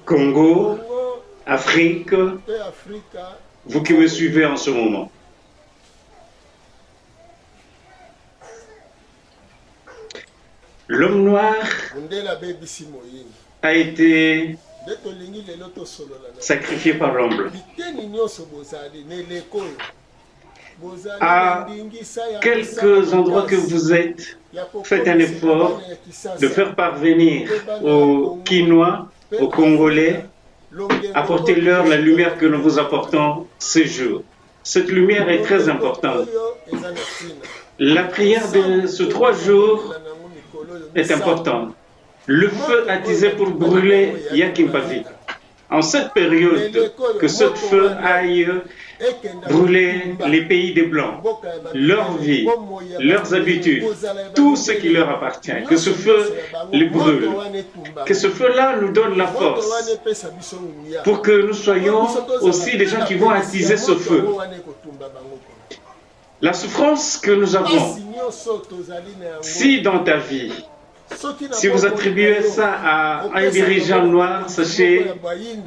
Congo, Afrique, vous qui me suivez en ce moment. L'homme noir a été sacrifié par l'homme blanc. À quelques endroits que vous êtes, faites un effort de faire parvenir aux Quinois, aux Congolais, apportez-leur la lumière que nous vous apportons ce jour. Cette lumière est très importante. La prière de ces 3 jours est importante. Le feu attisé pour brûler Yakimpavi. En cette période, que ce feu aille brûler les pays des Blancs, leur vie, leurs habitudes, tout ce qui leur appartient, que ce feu les brûle, que ce feu-là nous donne la force pour que nous soyons aussi des gens qui vont attiser ce feu. La souffrance que nous avons, si dans ta vie, si vous attribuez ça à un dirigeant noir, sachez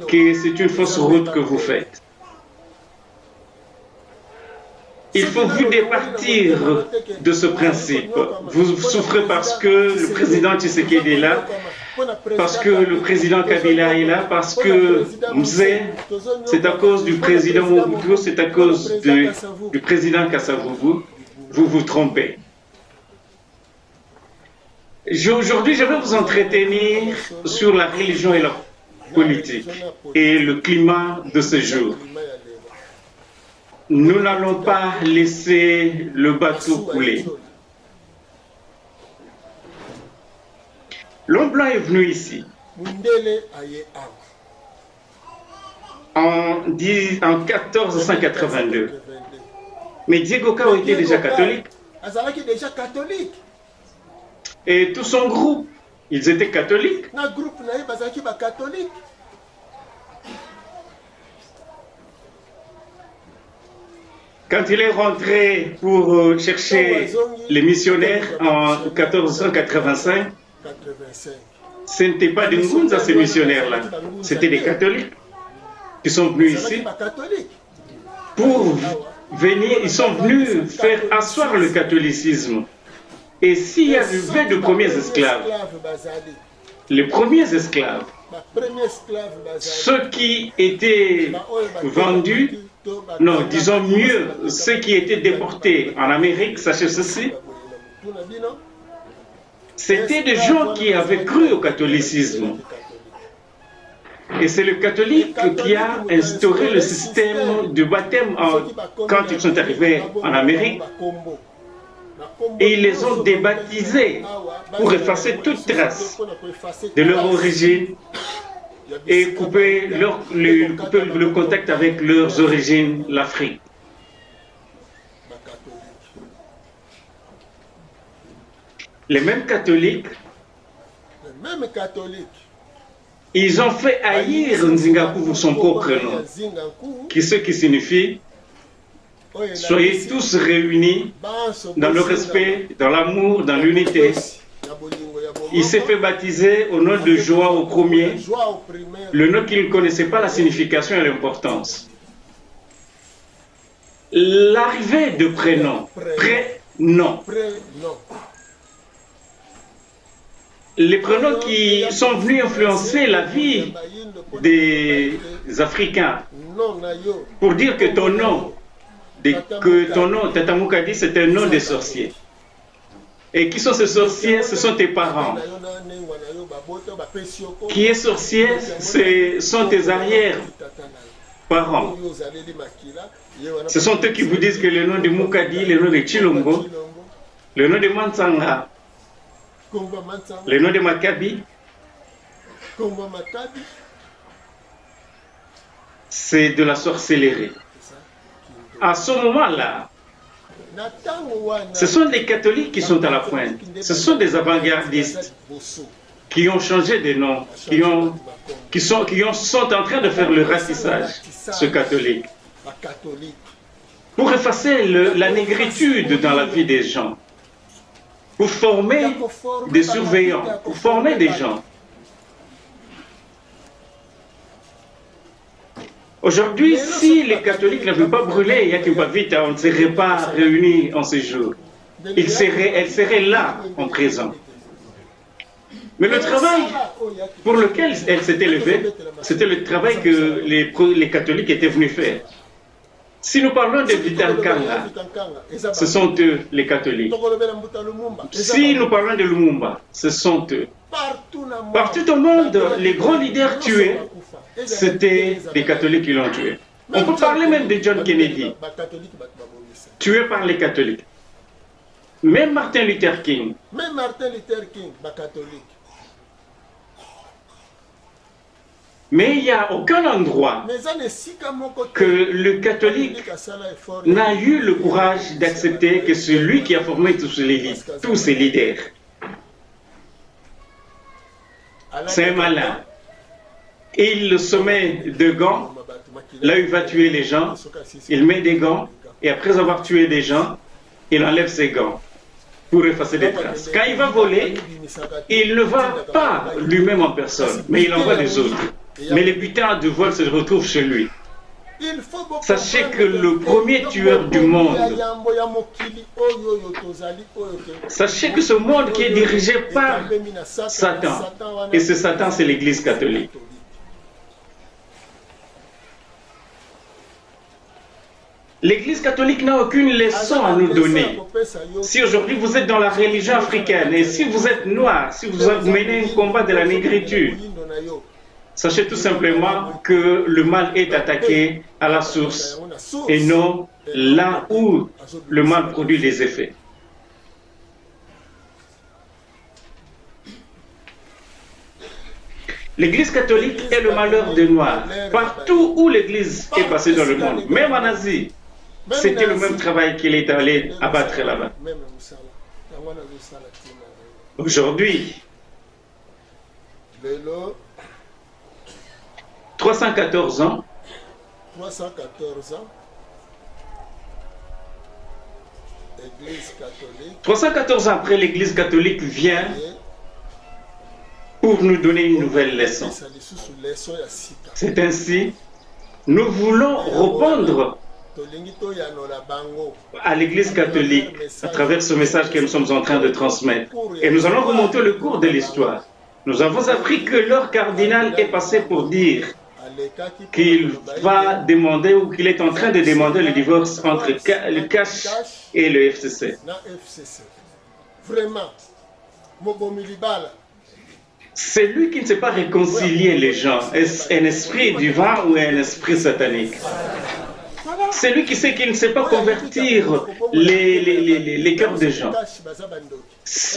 que c'est une fausse route que vous faites. Il faut vous départir de ce principe. Vous souffrez parce que le président Tshisekedi est là, parce que le président Kabila est là, parce que Mzee, c'est à cause du président Mobutu, c'est à cause du président Kasavubu. Vous vous trompez. Aujourd'hui, je vais vous entretenir sur la religion et la politique et le climat de ce jour. Nous n'allons pas laisser le bateau couler. L'homme blanc est venu ici en 1482. Mais Diego Cao était déjà catholique. Et tout son groupe, ils étaient catholiques. Quand il est rentré pour chercher les missionnaires en 1485, ce n'était pas des Ngunza ces missionnaires-là, c'était des catholiques qui sont venus ici pour venir, ils sont venus faire asseoir le catholicisme. Et s'il y avait de premiers esclaves, les premiers esclaves, ceux qui étaient vendus, non, disons mieux, ceux qui étaient déportés en Amérique, sachez ceci, c'était des gens qui avaient cru au catholicisme. Et c'est le catholique qui a instauré le système de baptême quand ils sont arrivés en Amérique. Et ils les ont débaptisés pour effacer toute trace de leur origine et couper le contact avec leurs origines, l'Afrique. Les mêmes catholiques, ils ont fait haïr Nzingaku pour son propre nom, ce qui signifie soyez tous réunis dans le respect, dans l'amour, dans l'unité. Il s'est fait baptiser au nom de Joao Ier, le nom qu'il ne connaissait pas la signification et l'importance. L'arrivée de prénom, les prénoms qui sont venus influencer la vie des Africains, pour dire que ton nom, Tata Moukadi, c'est un nom de sorcier. Et qui sont ces sorciers? Ce sont tes parents. Qui est sorcier? Ce sont tes arrière-parents. Ce sont eux qui vous disent que le nom de Moukadi, le nom de Chilombo, le nom de Mansanga, le nom de Makabi, c'est de la sorcellerie. À ce moment-là, ce sont des catholiques qui sont à la pointe. Ce sont des avant-gardistes qui ont changé de nom, qui sont en train de faire le ratissage, ce catholique, pour effacer la négritude dans la vie des gens, pour former des surveillants, pour former des gens. Aujourd'hui, si les catholiques n'avaient pas brûlé Yakimbavita, on ne serait pas réunis en ce jour. Elle serait là, en présent. Mais le travail pour lequel elle s'était levée, c'était le travail que les catholiques étaient venus faire. Si nous parlons de Vitankanga, ce sont eux les catholiques. Si nous parlons de Lumumba, ce sont eux. Partout au monde, les grands leaders tués, c'était des catholiques qui l'ont tué. On peut parler même de John Kennedy, tué par les catholiques. Même Martin Luther King. Mais il n'y a aucun endroit que le catholique n'a eu le courage d'accepter que celui qui a formé tous ces leaders, c'est un malin. Il se met de gants, là il va tuer les gens, il met des gants, et après avoir tué des gens, il enlève ses gants pour effacer des traces. Quand il va voler, il ne va pas lui-même en personne, mais il envoie des autres. Mais les butins de vol se retrouvent chez lui. Sachez que le premier tueur du monde, sachez que ce monde qui est dirigé par Satan, et ce Satan c'est l'Église catholique. L'Église catholique n'a aucune leçon à nous donner. Si aujourd'hui vous êtes dans la religion africaine et si vous êtes noir, si vous menez un combat de la négritude, sachez tout simplement que le mal est attaqué à la source et non là où le mal produit les effets. L'Église catholique est le malheur des Noirs. Partout où l'Église est passée dans le monde, même en Asie, c'était le même travail qu'il est allé abattre là-bas. Aujourd'hui, 314 ans, 314 ans après, l'Église catholique vient pour nous donner une nouvelle leçon. C'est ainsi, nous voulons répondre à l'Église catholique à travers ce message que nous sommes en train de transmettre. Et nous allons remonter le cours de l'histoire. Nous avons appris que leur cardinal est passé pour dire qu'il va demander ou qu'il est en train de demander le divorce entre le CACH et le FCC. C'est lui qui ne sait pas réconcilier les gens. Est-ce un esprit divin ou un esprit satanique? C'est lui qui sait qu'il ne sait pas convertir les cœurs des gens.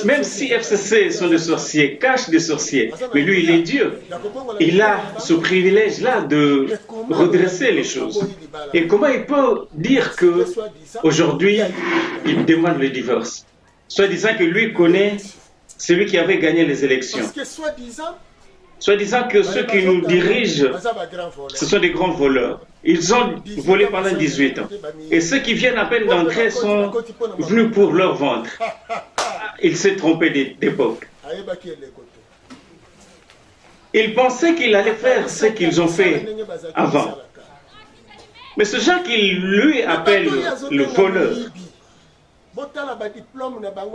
Même si FCC sont des sorciers, CACH des sorciers, mais lui il est Dieu. Il a ce privilège-là de redresser les choses. Et comment il peut dire qu'aujourd'hui il demande le divorce? Soit-disant que lui connaît celui qui avait gagné les élections. Soit-disant que ceux qui nous dirigent, ce sont des grands voleurs. Ils ont volé pendant 18 ans. Et ceux qui viennent à peine d'entrer sont venus pour leur ventre. Il s'est trompé d'époque. Il pensait qu'il allait faire ce qu'ils ont fait avant. Mais ce gens qui lui appelle le voleur,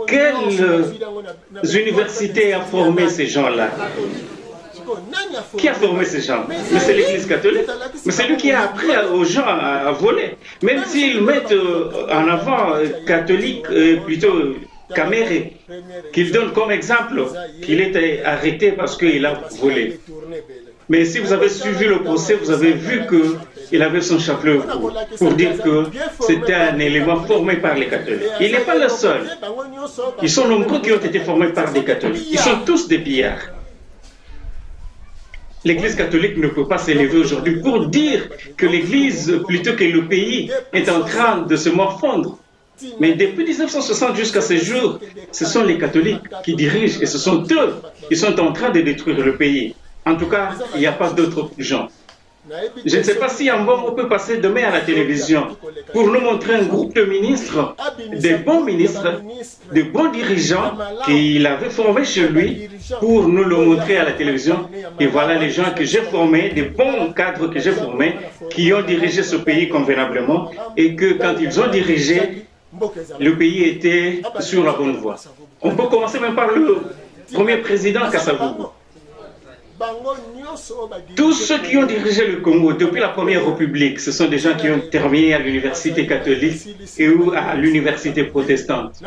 quelles universités a formé ces gens-là? Qui a formé ces gens? Mais c'est l'Église catholique. Mais c'est lui qui a appris aux gens à voler. Même s'ils mettent en avant catholique, plutôt Caméré, qu'ils donnent comme exemple qu'il était arrêté parce qu'il a volé. Mais si vous avez suivi le procès, vous avez vu qu'il avait son chapeau pour dire que c'était un élément formé par les catholiques. Il n'est pas le seul. Ils sont nombreux qui ont été formés par des catholiques. Ils sont tous des pillards. L'Église catholique ne peut pas s'élever aujourd'hui pour dire que l'Église, plutôt que le pays, est en train de se morfondre. Mais depuis 1960 jusqu'à ce jour, ce sont les catholiques qui dirigent et ce sont eux qui sont en train de détruire le pays. En tout cas, il n'y a pas d'autres gens. Je ne sais pas si Ambongo peut passer demain à la télévision pour nous montrer un groupe de ministres, des bons ministres, de bons dirigeants qu'il avait formés chez lui pour nous le montrer à la télévision. Et voilà les gens que j'ai formés, des bons cadres que j'ai formés, qui ont dirigé ce pays convenablement et que quand ils ont dirigé, le pays était sur la bonne voie. On peut commencer même par le premier président Kasavubu. Tous ceux qui ont dirigé le Congo depuis la première république, ce sont des gens qui ont terminé à l'université catholique et ou à l'université protestante.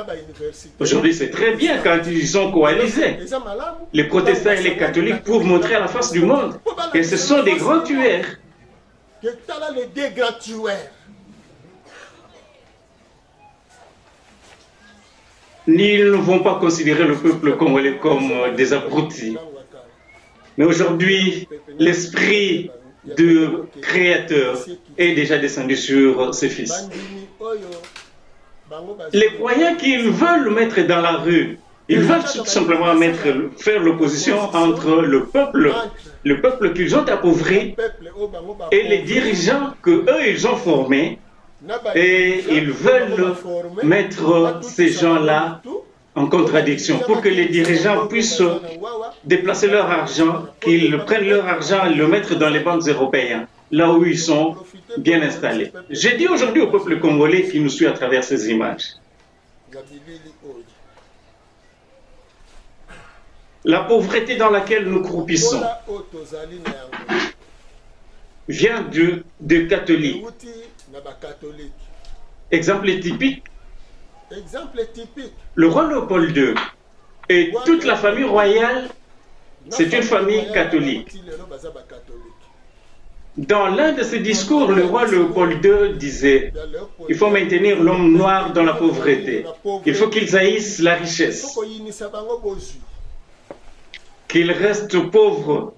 Aujourd'hui, c'est très bien quand ils ont coalisé les protestants et les catholiques pour montrer à la face du monde que ce sont des grands tueurs. Ils ne vont pas considérer le peuple congolais comme des abrutis. Mais aujourd'hui, l'esprit de créateur est déjà descendu sur ses fils. Les moyens qu'ils veulent mettre dans la rue, ils veulent tout simplement faire l'opposition entre le peuple qu'ils ont appauvri et les dirigeants qu'eux, ils ont formés. Et ils veulent mettre ces gens-là en contradiction pour que les dirigeants puissent déplacer leur argent, qu'ils prennent leur argent et le mettre dans les banques européennes, là où ils sont bien installés. J'ai dit aujourd'hui au peuple congolais qui nous suit à travers ces images, la pauvreté dans laquelle nous croupissons vient de catholiques. Exemple typique, le roi Léopold II et toute la famille royale, c'est une famille catholique. Dans l'un de ses discours, le roi Léopold II disait « Il faut maintenir l'homme noir dans la pauvreté. Il faut qu'ils haïssent la richesse. Qu'ils restent pauvres.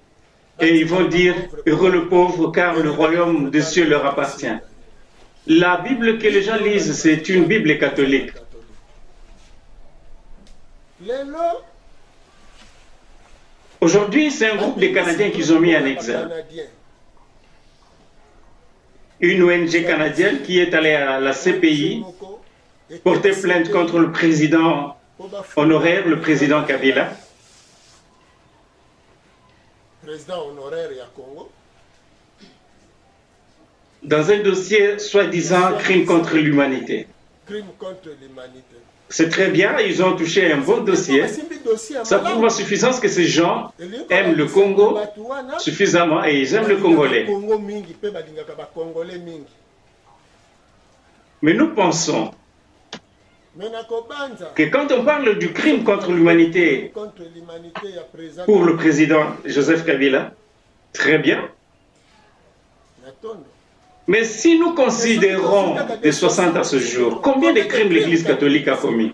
Et ils vont dire « Heureux le pauvre, car le royaume des cieux leur appartient. » La Bible que les gens lisent, c'est une Bible catholique. Aujourd'hui, c'est un groupe de Canadiens qu'ils ont mis en exergue. Une ONG canadienne qui est allée à la CPI porter plainte contre le président honoraire, le président Kabila. Dans un dossier soi-disant crime contre l'humanité. C'est très bien, ils ont touché un bon dossier. Ça prouve en suffisance que ces gens aiment le Congo suffisamment et ils aiment le Congolais. Mais nous pensons que quand on parle du crime contre l'humanité pour le président Joseph Kabila, très bien. Mais si nous considérons de 60 à ce jour, combien de crimes l'Église catholique a commis?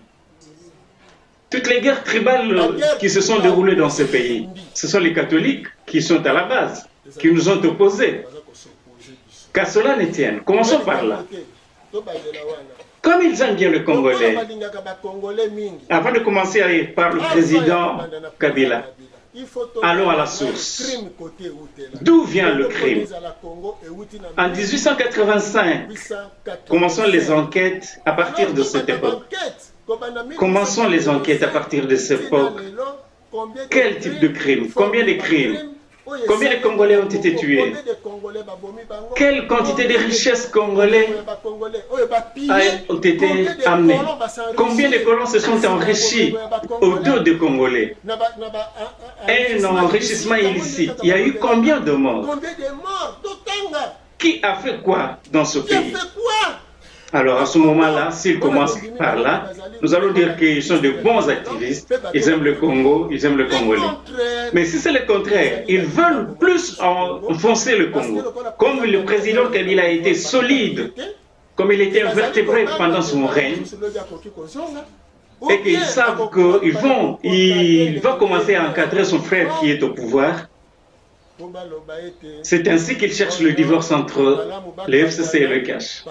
Toutes les guerres tribales qui se sont déroulées dans ce pays, ce sont les catholiques qui sont à la base, qui nous ont opposés. Qu'à cela ne tienne, commençons par là. Comme ils aiment bien le Congolais, avant de commencer par le président Kabila, allons à la source. D'où vient le crime? En 1885, commençons les enquêtes à partir de cette époque. Commençons les enquêtes à partir de cette époque. Quel type de crime? Combien de crimes? Combien de Congolais ont été tués? Quelle quantité de richesses congolais ont été amenées? Combien de colons se sont enrichis au dos des Congolais? Un enrichissement illicite. Il y a eu combien de morts? Qui a fait quoi dans ce pays? Alors à ce moment-là, s'ils commencent par là, nous allons dire qu'ils sont de bons activistes, ils aiment le Congo, ils aiment le Congolais. Mais si c'est le contraire, ils veulent plus enfoncer le Congo. Comme le président Kabila a été solide, comme il était invertébré pendant son règne, et qu'ils savent qu'il va commencer à encadrer son frère qui est au pouvoir, c'est ainsi qu'ils cherchent le divorce entre le FCC et le Cash.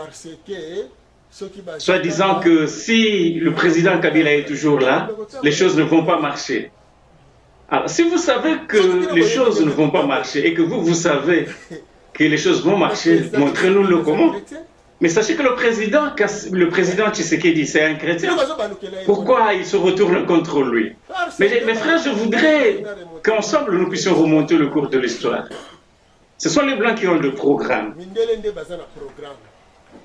Soit disant que si le président Kabila est toujours là, les choses ne vont pas marcher. Alors, si vous savez que les choses ne vont pas marcher et que vous savez que les choses vont marcher, montrez-nous le comment. Mais sachez que le président Tshisekedi, c'est un chrétien. Pourquoi il se retourne contre lui? Mais mes frères, je voudrais qu'ensemble nous puissions remonter le cours de l'histoire. Ce sont les Blancs qui ont le programme.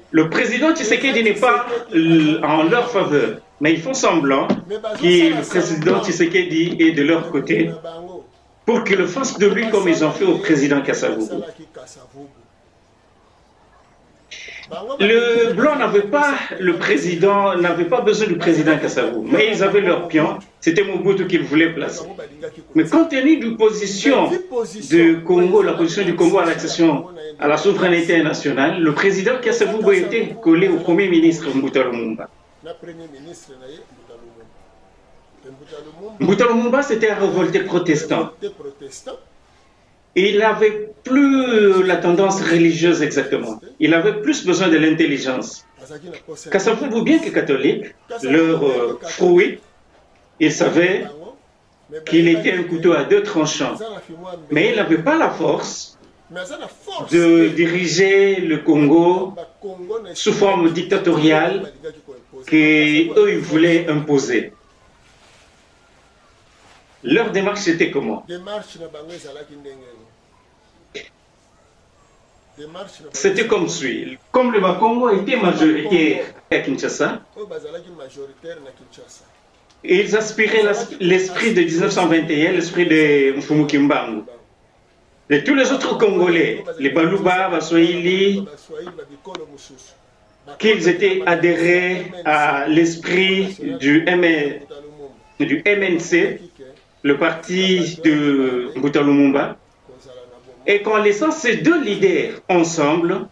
Le président Tshisekedi n'est pas en leur faveur, mais ils font semblant que le président Tshisekedi est de leur côté pour qu'ils le fassent de lui comme ils ont fait au président Kasavubu. Le Blanc n'avait pas besoin du président Kasavubu, mais ils avaient leur pion, c'était Mobutu qu'ils voulaient placer. Mais compte tenu de la position du Congo à l'accession à la souveraineté nationale, le président Kasavubu était collé au premier ministre Mbuta Lumumba. Mbuta Lumumba s'était révolté protestant. Il n'avait plus la tendance religieuse exactement. Il avait plus besoin de l'intelligence. Kasavubu, bien que catholique, leur fruit, il savait qu'il était un couteau à deux tranchants. Mais il n'avait pas la force de diriger le Congo sous forme dictatoriale qu'eux ils voulaient imposer. Leur démarche c'était comment? C'était comme suit. Comme le Bakongo était majoritaire à Kinshasa, ils aspiraient l'esprit de 1921, l'esprit de Mfumu Kimbangu. Et tous les autres Congolais, les Baluba, Baswahili, qu'ils étaient adhérés à l'esprit du MNC, le parti de Mbuta Lumumba, et qu'en laissant ces deux leaders ensemble,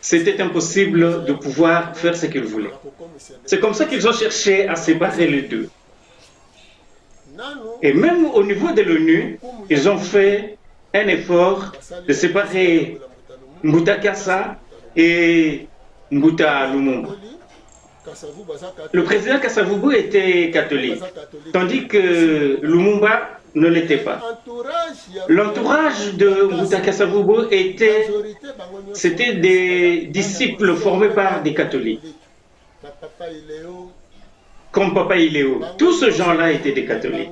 c'était impossible de pouvoir faire ce qu'ils voulaient. C'est comme ça qu'ils ont cherché à séparer les deux. Et même au niveau de l'ONU, ils ont fait un effort de séparer Mbuta Kassa et Mbuta Lumumba. Le président Kasavubu était catholique, tandis que Lumumba ne l'était pas. L'entourage de Mbuta Kasavubu c'était des disciples formés par des catholiques, comme Papa Iléo. Tous ces gens-là étaient des catholiques.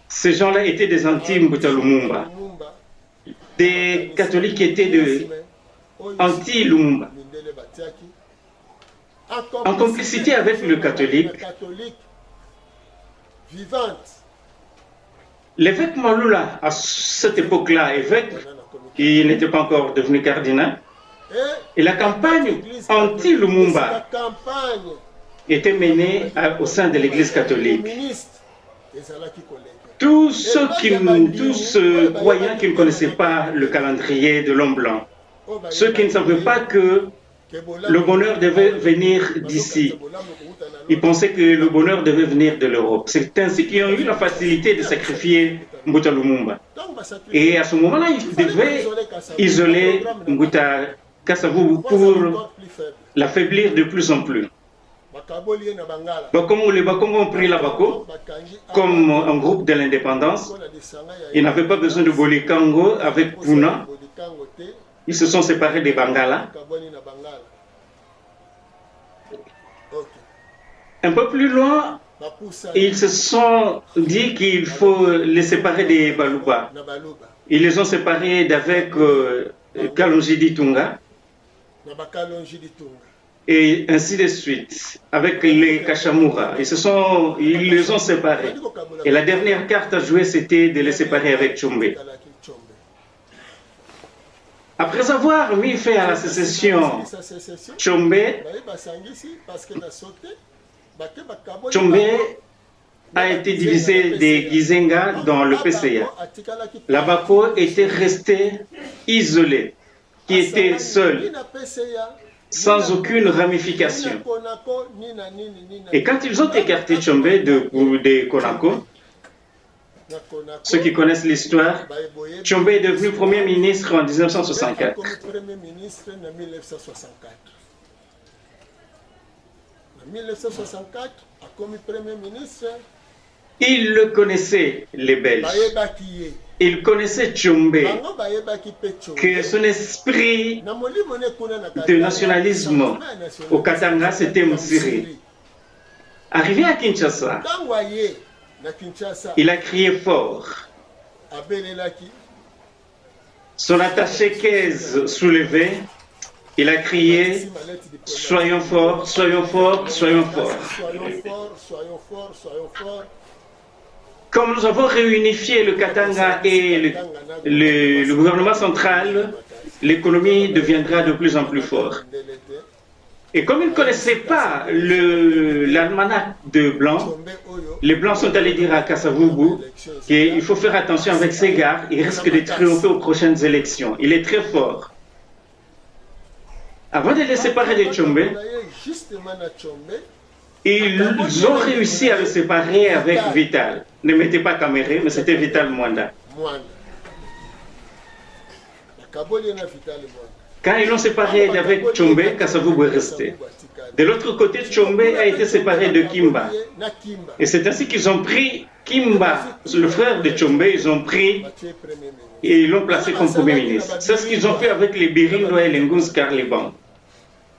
Ces gens-là étaient des anti-Mbuta Lumumba, des catholiques qui étaient de anti-Lumumba. En complicité avec le catholique, l'évêque Malula, à cette époque-là, évêque, il n'était pas encore devenu cardinal, et la campagne anti-Lumumba était menée au sein de l'Église catholique. Tous croyants qui ne connaissaient pas le calendrier de l'homme blanc, ceux qui ne savaient pas que le bonheur devait venir d'ici, ils pensaient que le bonheur devait venir de l'Europe. C'est ainsi qu'ils ont eu la facilité de sacrifier Mbuta Lumumba. Et à ce moment-là, ils devaient isoler Mbuta Kasavubu pour l'affaiblir de plus en plus. Les Bakongo ont pris la Bako comme un groupe de l'indépendance. Ils n'avaient pas besoin de Bolikango avec Puna. Ils se sont séparés des Bangala. Un peu plus loin, ils se sont dit qu'il faut les séparer des Baluba. Ils les ont séparés d'avec Kalonji Ditunga. Et ainsi de suite, avec les Kachamura. Ils les ont séparés. Et la dernière carte à jouer, c'était de les séparer avec Tshombe. Après avoir mis fin à la sécession, Tshombe a été divisé des Gizenga dans le PCA. La Bako était restée isolée, qui était seule, sans aucune ramification. Et quand ils ont écarté Tshombe de Konako, ceux qui connaissent l'histoire, Tshombe est devenu Premier ministre en 1964. Ils le connaissaient, les Belges. Ils connaissaient Tshombe, que son esprit de nationalisme au Katanga, c'était Msiri. Arrivé à Kinshasa, il a crié fort. Son attaché-caisse soulevé, il a crié « Soyons forts, soyons forts, soyons forts ». Comme nous avons réunifié le Katanga et le gouvernement central, l'économie deviendra de plus en plus forte. Et comme ils ne connaissaient pas l'almanach de Blanc, les Blancs sont allés dire à Kasavubu qu'il faut faire attention avec ses gars, il risque de triompher aux prochaines élections. Il est très fort. Avant de les séparer de Tshombe, ils ont réussi à le séparer avec Vital. Ne mettez pas Kamere, mais c'était Vital Mwanda. Quand ils l'ont séparé avec Tshombe, Kasavubu est resté. De l'autre côté, Tshombe a été séparé de Kimba. Et c'est ainsi qu'ils ont pris Kimba, le frère de Tshombe, ils ont pris et ils l'ont placé comme premier ministre. C'est ce qu'ils ont fait avec les Birindo et les Ngunz Karliban.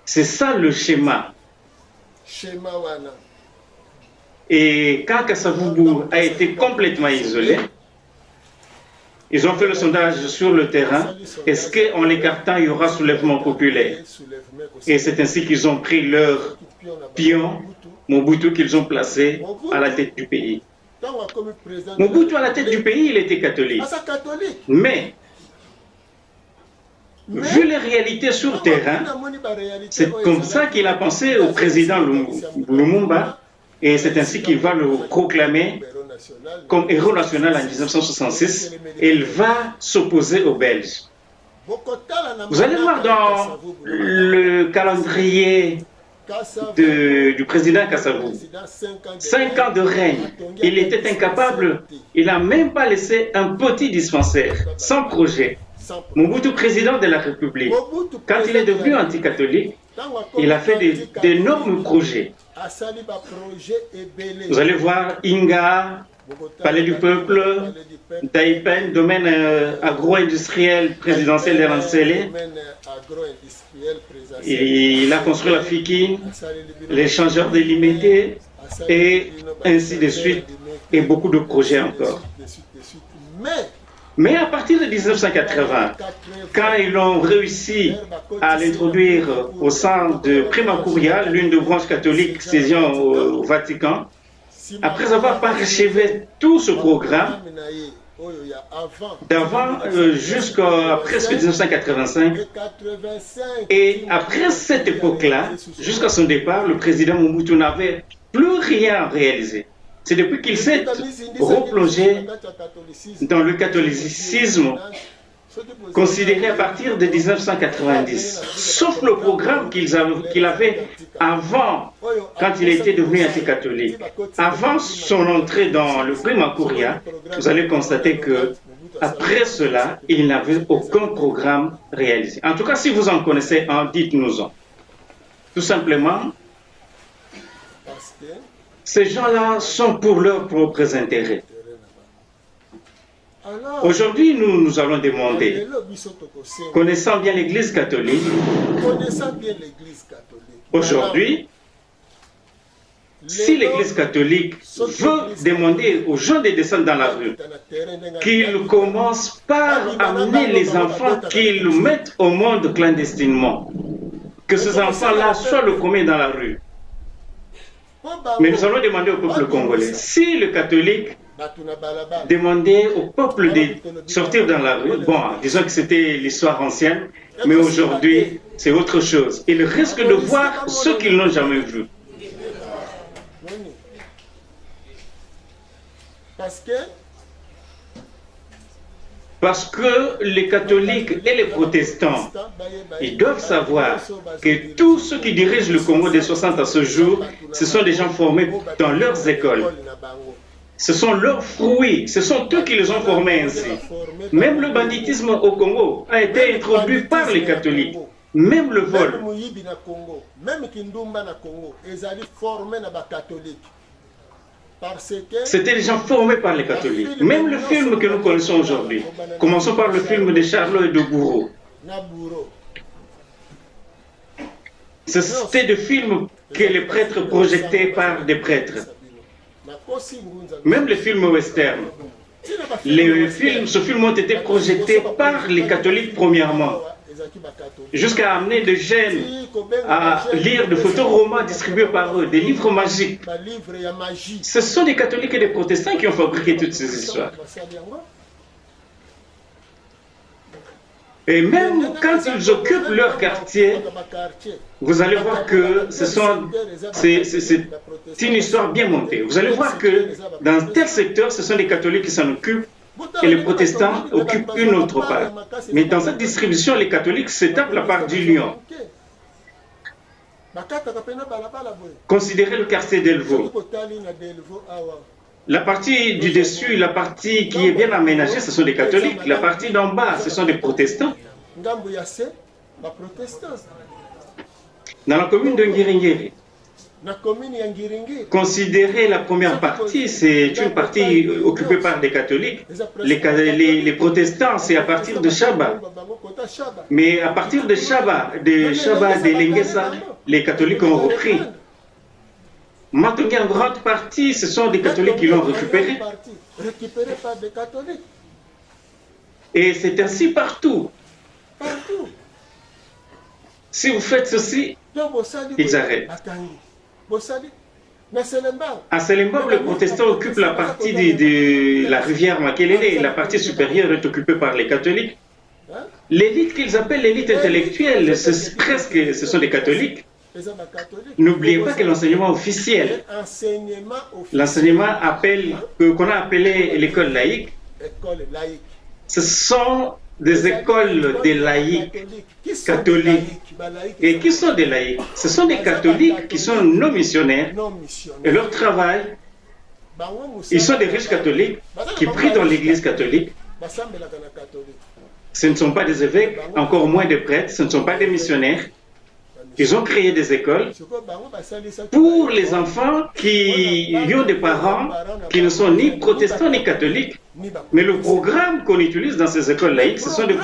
C'est ça le schéma. Et quand Kasavubu a été complètement isolé, ils ont fait le sondage sur le terrain. Est-ce qu'en l'écartant, il y aura soulèvement populaire? Et c'est ainsi qu'ils ont pris leur pion, Mobutu, qu'ils ont placé à la tête du pays. Mobutu, à la tête du pays, il était catholique. Mais, vu les réalités sur le terrain, c'est comme ça qu'il a pensé au président Lumumba. Et c'est ainsi qu'il va le proclamer comme héros national en 1966. Et il va s'opposer aux Belges. Vous allez voir dans le calendrier du président Kasavubu, 5 ans de règne, il était incapable, il n'a même pas laissé un petit dispensaire, sans projet. Mobutu, président de la République, quand il est devenu anticatholique, il a fait d'énormes projets. Vous allez voir Inga, Palais du Peuple, Daipen, domaine agro-industriel présidentiel de Lancélé. Il a construit la Fikine, l'échangeur délimité, et ainsi de suite, et beaucoup de projets encore. Mais à partir de 1980, quand ils ont réussi à l'introduire au sein de Prima Curia, l'une des branches catholiques saisissant au Vatican, après avoir parachevé tout ce programme, d'avant jusqu'à presque 1985, et après cette époque-là, jusqu'à son départ, le président Mobutu n'avait plus rien réalisé. C'est depuis qu'il s'est replongé dans le catholicisme considéré à partir de 1990, sauf le programme qu'il avait avant, quand il était devenu anticatholique. Avant son entrée dans le Prima Curia, vous allez constater que après cela, il n'avait aucun programme réalisé. En tout cas, si vous en connaissez un, dites-nous-en. Tout simplement, ces gens-là sont pour leurs propres intérêts. Aujourd'hui, nous allons demander, connaissant bien l'Église catholique, aujourd'hui, si l'Église catholique veut demander aux gens de descendre dans la rue, qu'ils commencent par amener les enfants qu'ils mettent au monde clandestinement, que ces enfants-là soient le commun dans la rue. Mais nous allons demander au peuple congolais, si le catholique demandait au peuple de sortir dans la rue, bon, disons que c'était l'histoire ancienne, mais aujourd'hui, c'est autre chose. Ils risquent de voir ce qu'ils n'ont jamais vu. Parce que les catholiques et les protestants, ils doivent savoir que tous ceux qui dirigent le Congo des 60 à ce jour, ce sont des gens formés dans leurs écoles. Ce sont leurs fruits, ce sont eux qui les ont formés ainsi. Même le banditisme au Congo a été introduit par les catholiques. Même le vol. C'était des gens formés par les catholiques. Même le film que nous connaissons aujourd'hui. Commençons par le film de Charlot et de Gouraud. C'était des films que les prêtres projetaient par des prêtres. Même les films westerns. Ce film ont été projetés par les catholiques premièrement, jusqu'à amener des jeunes à lire des photoromans distribués par eux, des livres magiques. Ce sont des catholiques et des protestants qui ont fabriqué toutes ces histoires. Et même quand ils occupent leur quartier, vous allez voir que c'est une histoire bien montée. Vous allez voir que dans tel secteur, ce sont les catholiques qui s'en occupent et les protestants occupent une autre part. Mais dans cette distribution, les catholiques se tapent la part du lion. Considérez le quartier d'Elvaux. La partie du dessus, la partie qui est bien aménagée, ce sont des catholiques. La partie d'en bas, ce sont des protestants. Dans la commune de Ngiringiri, considérez la première partie, c'est une partie occupée par des catholiques. Les protestants, c'est à partir de Chaba. Mais à partir de Chaba, de Lenguesa, les catholiques ont repris. Maintenant, en grande partie, ce sont des catholiques qui l'ont récupéré. Et c'est ainsi partout. Si vous faites ceci, ils arrêtent. À Selembang, les protestants occupent la partie de la rivière Makelele. La partie supérieure est occupée par les catholiques. L'élite qu'ils appellent l'élite intellectuelle, ce sont des catholiques. N'oubliez pas que l'enseignement officiel, l'enseignement qu'on a appelé l'école laïque, ce sont des écoles des laïcs catholiques. Et qui sont des laïcs? Ce sont des catholiques qui sont non missionnaires et leur travail, ils sont des riches catholiques qui prient dans l'église catholique. Ce ne sont pas des évêques, encore moins des prêtres, ce ne sont pas des missionnaires. Ils ont créé des écoles pour les enfants qui ont des parents qui ne sont ni protestants ni catholiques. Mais le programme qu'on utilise dans ces écoles laïques, ce sont des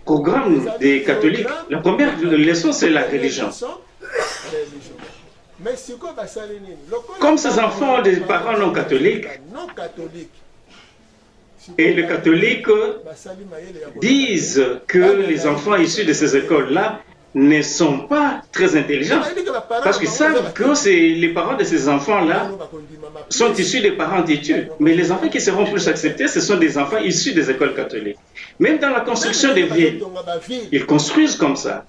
programmes des catholiques. La première leçon, c'est la religion. Comme ces enfants ont des parents non catholiques, et les catholiques disent que les enfants issus de ces écoles-là ne sont pas très intelligents, parce qu'ils savent que les parents de ces enfants-là sont issus des parents têtus. Mais les enfants qui seront plus acceptés, ce sont des enfants issus des écoles catholiques. Même dans la construction des villes, ils construisent comme ça.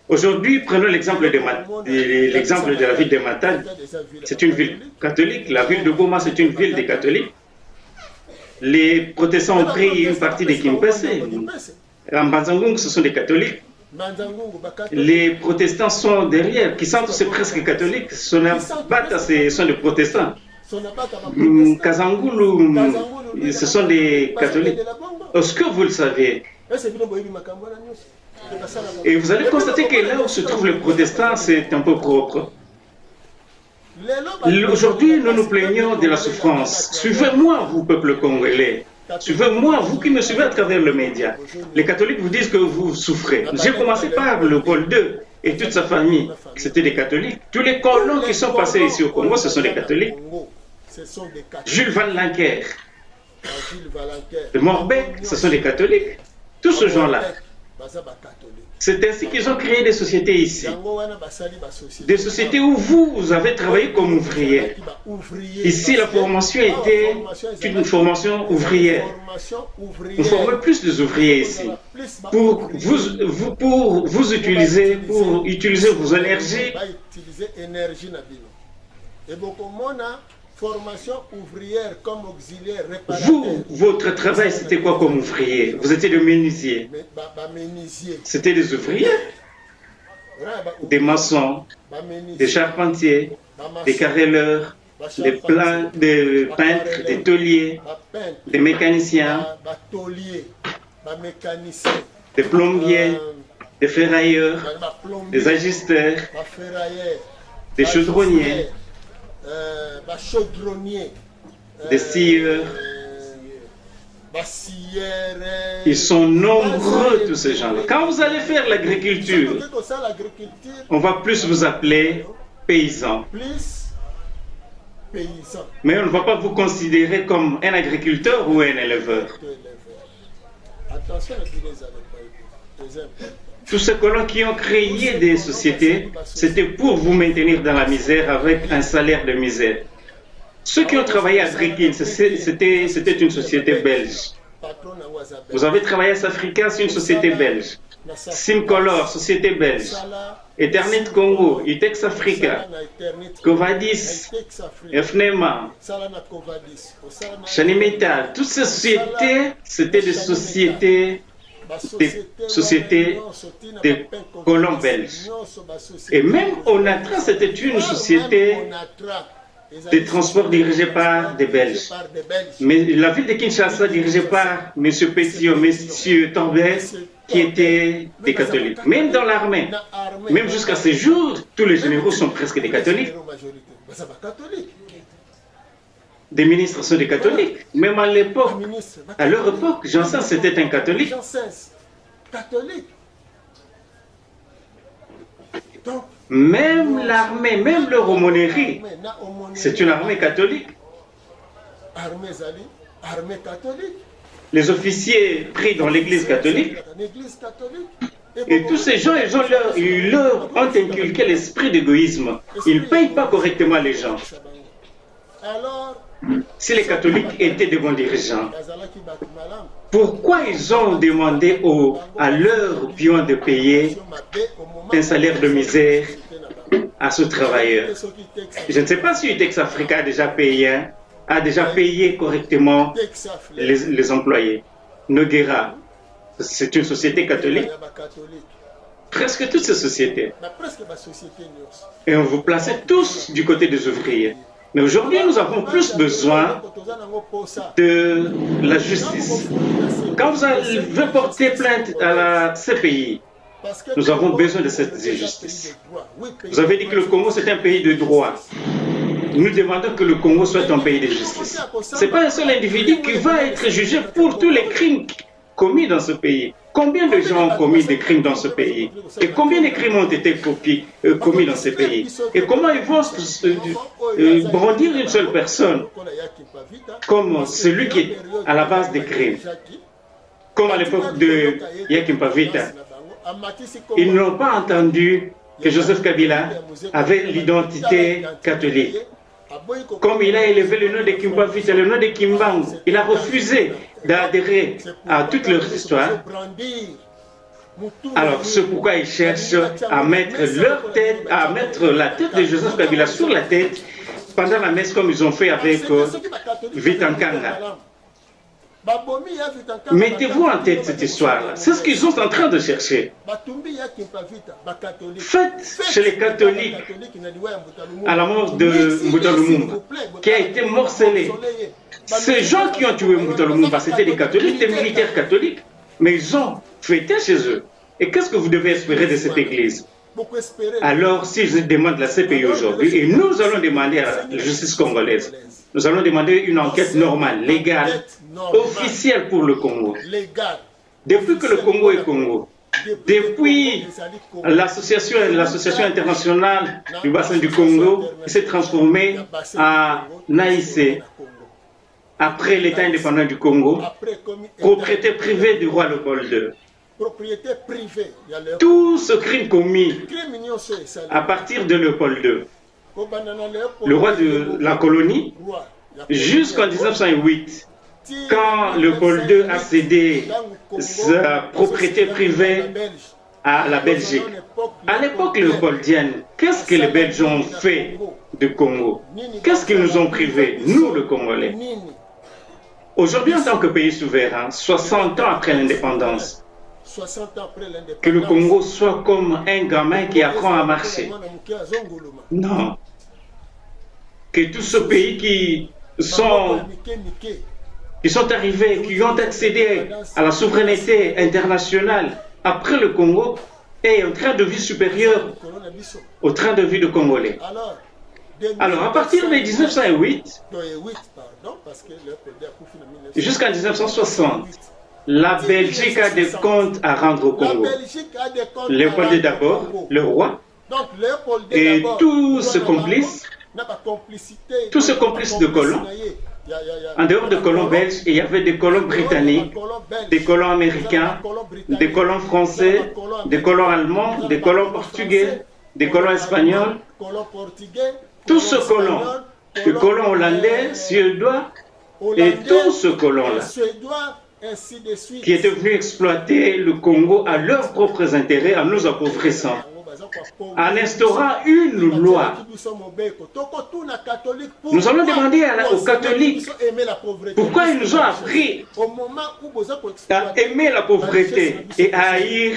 Aujourd'hui, prenons l'exemple de la ville de Matane. C'est une ville catholique. La ville de Goma, c'est une ville des catholiques. Les protestants ont pris une partie de Kimpese. En Banzangung, ce sont des catholiques. Les protestants sont derrière. Kisanto, c'est presque catholique. Sonabata, ce sont des protestants. Kazangulu, ce sont des catholiques. Est-ce que vous le savez? Et vous allez constater que là où se trouvent les protestants, c'est un peu propre. Aujourd'hui, nous nous plaignons de la souffrance. Suivez-moi, vous, peuple congolais. Suivez-moi, vous qui me suivez à travers le média. Les catholiques vous disent que vous souffrez. J'ai commencé par le Paul II et toute sa famille. C'était des catholiques. Tous les colons qui sont passés ici au Congo, ce sont des catholiques. Jules Van Lanker, de Morbec, ce sont des catholiques. Tous ces gens-là. C'est ainsi qu'ils ont créé des sociétés ici. Des sociétés où vous avez travaillé comme ouvrier. Ici, la formation était une formation ouvrière. On formait plus des ouvriers ici. Pour utiliser vos énergies. Formation ouvrière comme auxiliaire réparateur. Vous, votre travail, c'était quoi comme ouvrier? Vous étiez des menuisiers. C'était des ouvriers, des maçons, des charpentiers, des carreleurs, des peintres, des tauliers, des mécaniciens, des plombiers, des ferrailleurs, des ajusteurs, des chaudronniers, des scieurs. Ils sont nombreux, tous ces gens-là. Quand vous allez faire l'agriculture, on va plus vous appeler paysans. Mais on ne va pas vous considérer comme un agriculteur ou un éleveur. Tous ces colons qui ont créé des sociétés, c'était pour vous maintenir dans la misère avec un salaire de misère. Ceux qui ont travaillé à Grikin, c'était une société belge. Vous avez travaillé à Safrica, c'est une société belge. Simcolor, société belge. Eternit Congo, Itex Africa, Covadis, FNEMA, Chanimetal. Toutes ces sociétés, c'était des sociétés de colons belges. Et même Onatra, c'était une société de transport dirigée par des Belges. Mais la ville de Kinshasa dirigée par M. Pétion, M. Torbet, qui étaient des catholiques. Même dans l'armée, même jusqu'à ce jour, tous les généraux sont presque des catholiques. Des ministres sont des catholiques. Même à l'époque, à leur époque, Janssen c'était un catholique. Même l'armée, même leur aumônerie, c'est une armée catholique. Les officiers prient dans l'église catholique. Et tous ces gens, ils leur ont inculqué l'esprit d'égoïsme. Ils ne payent pas correctement les gens. Si les catholiques étaient des bons dirigeants, pourquoi ils ont demandé à leurs pions de payer un salaire de misère à ce travailleur? Je ne sais pas si Utex Africa a déjà payé correctement les employés. Noguera, c'est une société catholique. Presque toutes ces sociétés. Et on vous plaçait tous du côté des ouvriers. Mais aujourd'hui, nous avons plus besoin de la justice. Quand vous allez porter plainte à la CPI, nous avons besoin de cette justice. Vous avez dit que le Congo, c'est un pays de droit. Nous demandons que le Congo soit un pays de justice. Ce n'est pas un seul individu qui va être jugé pour tous les crimes commis dans ce pays. Combien de gens ont commis des crimes dans ce pays? Et combien de crimes ont été commis dans ce pays? Et comment ils vont brandir une seule personne comme celui qui est à la base des crimes? Comme à l'époque de Yakim Pavita. Ils n'ont pas entendu que Joseph Kabila avait l'identité catholique. Comme il a élevé le nom de Kimpavita, le nom de Kimbangu, il a refusé d'adhérer à toute leur histoire. Alors, c'est pourquoi ils cherchent à mettre la tête de Joseph Kabila sur la tête pendant la messe, comme ils ont fait avec Vitankanga. Mettez-vous en tête cette histoire-là. C'est ce qu'ils sont en train de chercher. Faites chez les catholiques à la mort de Mbuta Lumumba, qui a été morcelé. Ces gens qui ont tué Mbuta Lumumba, c'était des catholiques, des militaires catholiques, mais ils ont fêté chez eux. Et qu'est-ce que vous devez espérer de cette église? Alors, si je demande la CPI aujourd'hui, et nous allons demander à la justice congolaise, nous allons demander une enquête normale, légale, officielle pour le Congo. Depuis que le Congo est Congo, depuis l'association internationale du bassin du Congo qui s'est transformée en AIC, après l'État indépendant du Congo, propriété privée du roi Léopold II. Tout ce crime commis à partir de Léopold II, le roi de la colonie, jusqu'en 1908, quand Léopold II a cédé sa propriété privée à la Belgique. À l'époque léopoldienne, qu'est-ce que les Belges ont fait du Congo? Qu'est-ce qu'ils nous ont privés, nous, le Congolais? Aujourd'hui, en tant que pays souverain, 60 ans après l'indépendance, que le Congo soit comme un gamin qui apprend à marcher. Non. Que tous ces pays qui sont arrivés, qui ont accédé à la souveraineté internationale après le Congo, ait un train de vie supérieur au train de vie de Congolais. Alors, à partir de 1908 jusqu'en 1960, la Belgique a des comptes à rendre au Congo. Léopold d'abord, le roi, et tous ses complices de colons. En dehors de colons belges, il y avait des colons britanniques, des colons américains, des colons français, des colons allemands, des colons portugais, des colons espagnols. Tous ces colons, des colons hollandais, suédois, et tous ces colons-là, qui étaient venus exploiter le Congo à leurs propres intérêts, en nous appauvrissant, en instaurant une loi. Nous allons demander aux catholiques pourquoi ils nous ont appris à aimer la pauvreté et à haïr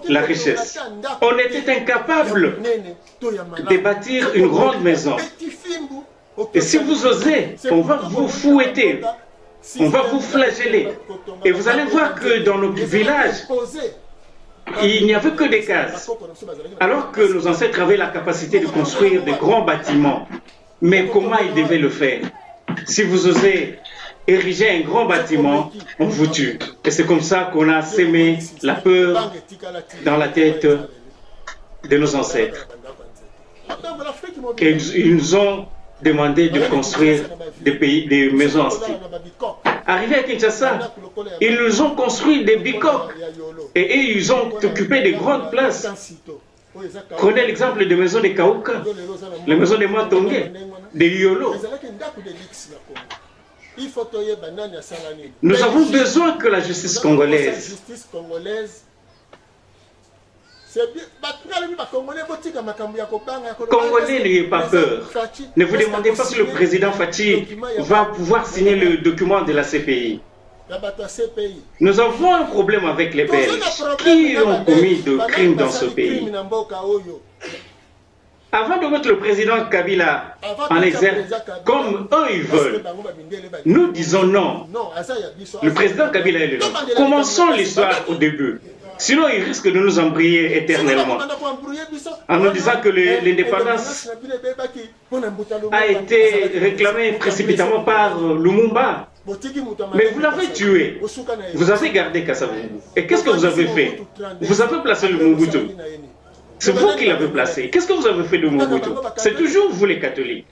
la richesse. On était incapable de bâtir une grande maison. Et si vous osez, on va vous fouetter, on va vous flageller. Et vous allez voir que dans nos villages, il n'y avait que des cases. Alors que nos ancêtres avaient la capacité de construire de grands bâtiments. Mais comment ils devaient le faire? Si vous osez ériger un grand bâtiment, on vous tue. Et c'est comme ça qu'on a sémé la peur dans la tête de nos ancêtres. Et ils nous ont demandé de construire des maisons en style. Arrivés à Kinshasa, ils nous ont construit des bicoques et ils ont occupé de grandes places. Prenez l'exemple des maisons de Kaouka, les maisons de Matongé, de Yolo. Nous avons besoin que la justice congolaise Congolais, n'ayez pas peur. Ne vous demandez pas si le président Fachi va pouvoir signer le document de la CPI. Nous avons un problème avec les Belges qui ont commis de crimes dans ce pays. Avant de mettre le président Kabila en exergue, comme eux ils veulent, nous disons non. Le président Kabila est le nôtre. Commençons l'histoire au début. Sinon, il risque de nous embrouiller éternellement. En nous disant que l'indépendance a été réclamée précipitamment par Lumumba. Mais vous l'avez tué. Vous avez gardé Kasavubu. Et qu'est-ce que vous avez fait? Vous avez placé le Mobutu. C'est vous qui l'avez placé. Qu'est-ce que vous avez fait de Mobutu? C'est toujours vous les catholiques.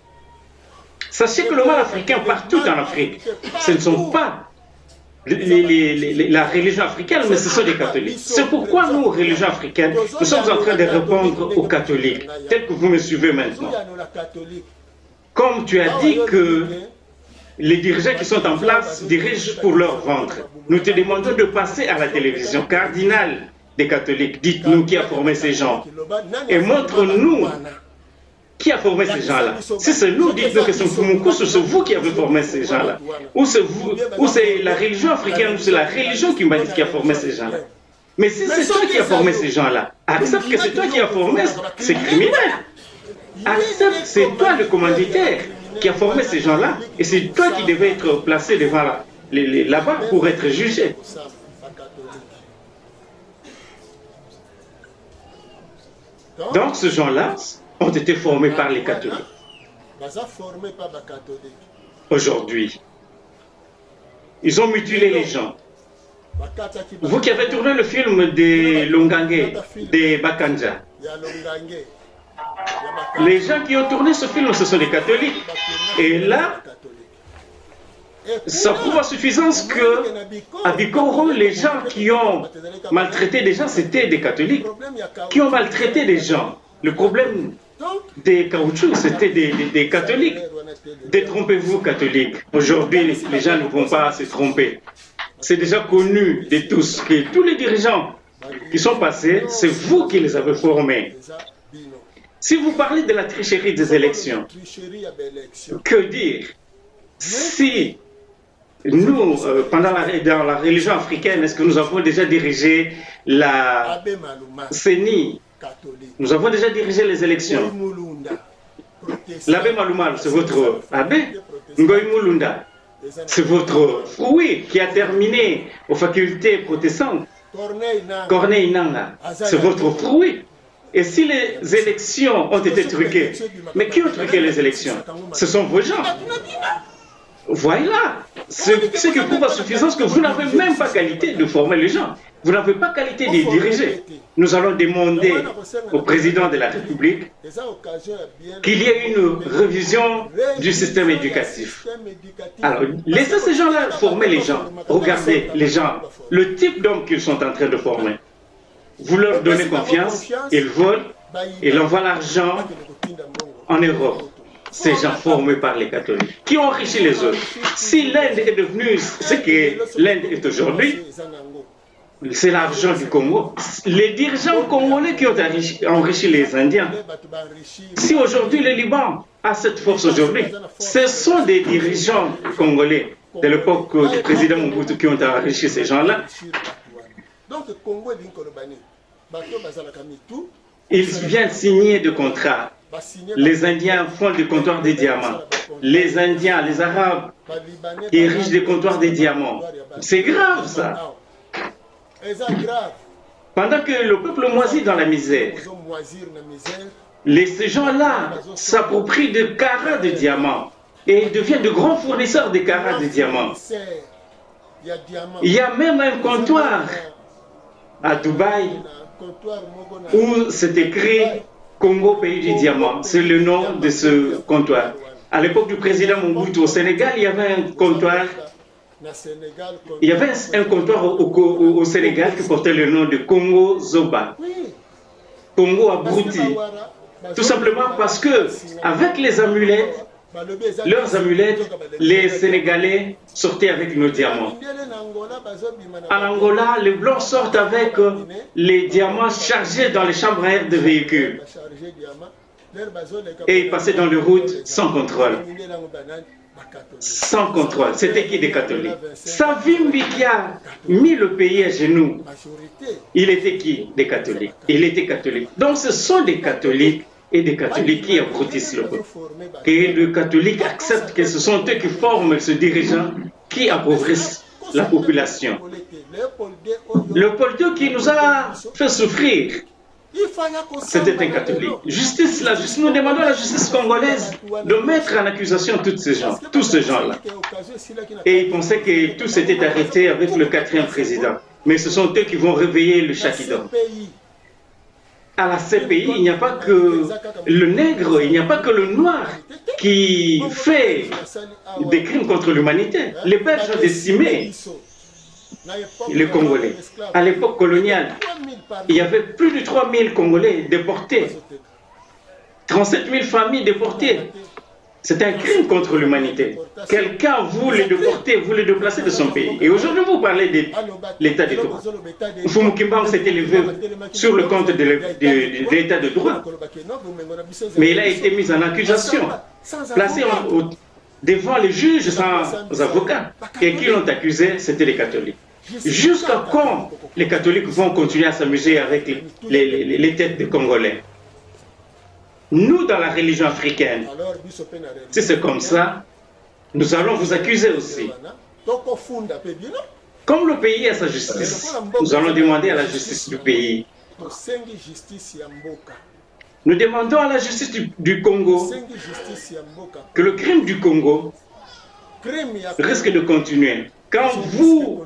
Sachez que le mal africain partout en Afrique, ce ne sont pas la religion africaine, mais ce sont des catholiques. C'est pourquoi nous, religions africaines, nous sommes en train de répondre aux catholiques, tel que vous me suivez maintenant. Comme tu as dit que les dirigeants qui sont en place dirigent pour leur ventre, nous te demandons de passer à la télévision. Cardinal des catholiques, dites-nous qui a formé ces gens et montre-nous qui a formé ces gens-là. Si c'est nous, dites-nous que c'est Moukoumoukou, c'est vous qui avez formé ces gens-là. Ou c'est la religion africaine, ou c'est la religion qui a formé ces gens-là. Mais si c'est toi qui as formé ces gens-là, accepte que c'est toi qui as formé ces criminels. Accepte, c'est toi le commanditaire qui a formé ces gens-là. Et c'est toi qui devais être placé devant là-bas pour être jugé. Donc, ces gens-là ont été formés par les catholiques. Aujourd'hui, ils ont mutilé les gens. Vous qui avez tourné le film de Longange, de Bakanja, les gens qui ont tourné ce film, ce sont des catholiques. Et là, ça prouve à suffisance que à Bikoro, les gens qui ont maltraité des gens, c'était des catholiques qui ont maltraité des gens. Le problème des caoutchoucs, c'était des catholiques. Détrompez-vous, catholiques. Aujourd'hui, les gens ne vont pas se tromper. C'est déjà connu de tous que tous les dirigeants qui sont passés, c'est vous qui les avez formés. Si vous parlez de la tricherie des élections, que dire? Si nous, dans la religion africaine, est-ce que nous avons déjà dirigé la CENI? Nous avons déjà dirigé les élections. L'abbé Malumal, c'est votre abbé. Ngoï Mulunda, c'est votre fruit qui a terminé aux facultés protestantes. Corneille Nanga, c'est votre fruit. Et si les élections ont été truquées, mais qui ont truqué les élections? Ce sont vos gens. Voilà. Ce qui prouve à suffisance que vous n'avez même pas qualité de former les gens. Vous n'avez pas qualité de les diriger. Nous allons demander au président de la République qu'il y ait une révision du système éducatif. Alors, laissez ces gens-là former les gens. Regardez les gens, le type d'hommes qu'ils sont en train de former. Vous leur donnez confiance, ils volent, ils envoient l'argent en Europe. Ces gens formés par les catholiques, qui ont enrichi les autres. Si l'Inde est devenue ce que l'Inde est aujourd'hui, c'est l'argent du Congo. Les dirigeants congolais qui ont enrichi les Indiens. Si aujourd'hui le Liban a cette force aujourd'hui, ce sont des dirigeants congolais de l'époque du président Mobutu qui ont enrichi ces gens-là. Ils viennent signer des contrats. Les Indiens font des comptoirs de diamants. Les Indiens, les Arabes érigent des comptoirs de diamants. C'est grave ça. Pendant que le peuple moisit dans la misère, ces gens-là s'approprient de carats de diamants et deviennent de grands fournisseurs de carats de diamants. Il y a même un comptoir à Dubaï où c'est écrit Congo, pays du diamant. C'est le nom de ce comptoir. À l'époque du président Mobutu au Sénégal, il y avait un comptoir. Il y avait un comptoir au Sénégal qui portait le nom de Congo Zoba. Congo abruti. Tout simplement parce que, avec les amulettes, leurs amulettes, les Sénégalais sortaient avec nos diamants. En Angola, les Blancs sortent avec les diamants chargés dans les chambres à air de véhicules et ils passaient dans les routes sans contrôle. Sans contrôle. C'était qui des catholiques? Savimbi qui a mis le pays à genoux. Il était qui? Des catholiques. Il était catholique. Donc ce sont des catholiques et des catholiques qui abrutissent le peuple. Et le catholique accepte que ce sont eux qui forment ce dirigeant qui appauvrissent la population. Léopold II qui nous a fait souffrir, c'était un catholique. Justice, nous demandons à la justice congolaise de mettre en accusation tous ces gens-là. Et ils pensaient que tout s'était arrêté avec le 4e président. Mais ce sont eux qui vont réveiller le Chakidon. À la CPI, il n'y a pas que le nègre, il n'y a pas que le noir qui fait des crimes contre l'humanité. Les Belges ont décimé les Congolais. À l'époque coloniale, il y avait plus de 3000 Congolais déportés, 37 000 familles déportées. C'est un crime contre l'humanité. Quelqu'un voulait déporter, voulait déplacer de son pays. Et aujourd'hui, vous parlez de l'état de droit. Mfumukimbangu s'est élevé sur le compte de l'état de droit. Mais il a été mis en accusation, placé devant les juges sans avocats. Et qui l'ont accusé, c'était les catholiques. Jusqu'à quand les catholiques vont continuer à s'amuser avec les têtes des Congolais? Nous, dans la religion africaine, si c'est comme ça, nous allons vous accuser aussi. Comme le pays a sa justice, nous allons demander à la justice du pays. Nous demandons à la justice du Congo que le crime du Congo risque de continuer. Quand vous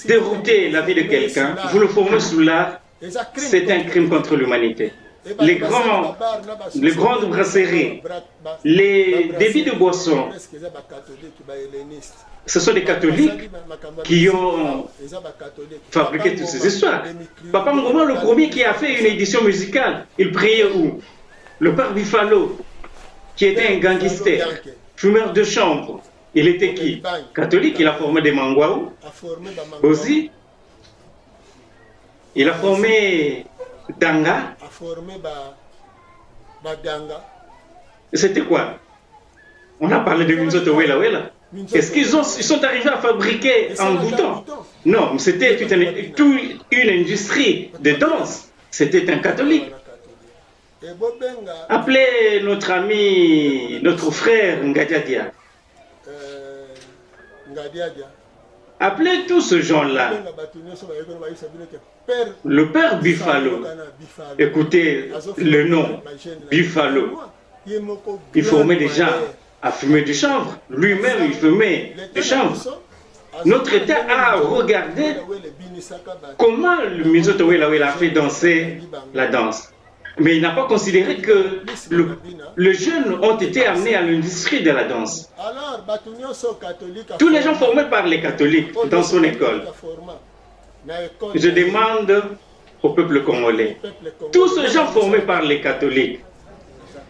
déroutez la vie de quelqu'un, vous le formez sous l'art, c'est un crime contre l'humanité. Les grandes brasseries, les débits de boissons, ce sont des catholiques qui ont fabriqué toutes ces histoires. Papa Ngoma, le premier qui a fait une édition musicale, il priait où? Le père Buffalo, qui était un gangster, fumeur de chambre. Il était qui? Catholique, il a formé des Mangwaou. Aussi, il a formé Danga. C'était quoi? On a parlé de Minzoto Wela Wela. Est-ce qu'ils sont arrivés à fabriquer un bouton? Non, c'était toute une industrie de danse. C'était un catholique. Appelez notre ami, notre frère Ngadiadia. Appelez tous ces gens-là. Le père Buffalo, écoutez le nom, Buffalo, il formait des gens à fumer du chanvre. Lui-même, il fumait du chanvre. Notre État a regardé comment le Minzoto Wela a fait danser la danse. Mais il n'a pas considéré que les jeunes ont été amenés à l'industrie de la danse. Tous les gens formés par les catholiques dans son école. Je demande au peuple congolais, tous ces gens formés par les catholiques,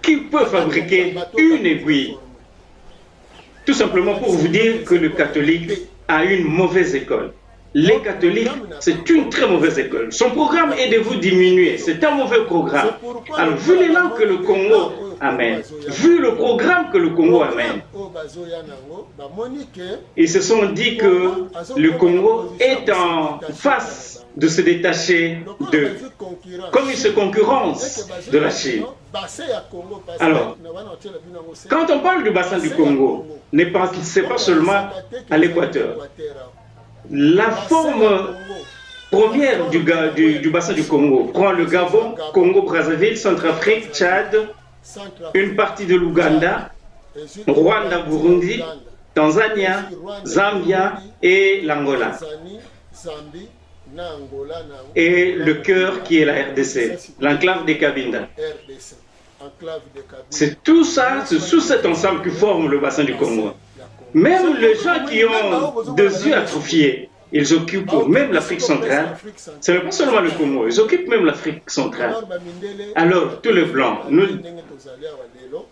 qui peut fabriquer une aiguille? Tout simplement pour vous dire que le catholique a une mauvaise école. Les catholiques, c'est une très mauvaise école. Son programme est de vous diminuer. C'est un mauvais programme. Alors, vu les langues que le Congo amène, vu le programme que le Congo amène, ils se sont dit que le Congo est en face de se détacher de, comme il se concurrence de la Chine. Alors, quand on parle du bassin du Congo, ne pensez pas seulement à l'Équateur. La forme première du bassin du Congo prend le Gabon, Congo-Brazzaville, Centrafrique, Tchad, une partie de l'Ouganda, Rwanda, Burundi, Tanzania, Zambia et l'Angola. Et le cœur qui est la RDC, l'enclave des Cabinda. C'est tout ça, c'est sous cet ensemble qui forme le bassin du Congo. Même les gens qui ont des yeux atrophiés, ils occupent même l'Afrique centrale. Ce n'est pas seulement le Congo, ils occupent même l'Afrique centrale. Alors, tous les Blancs,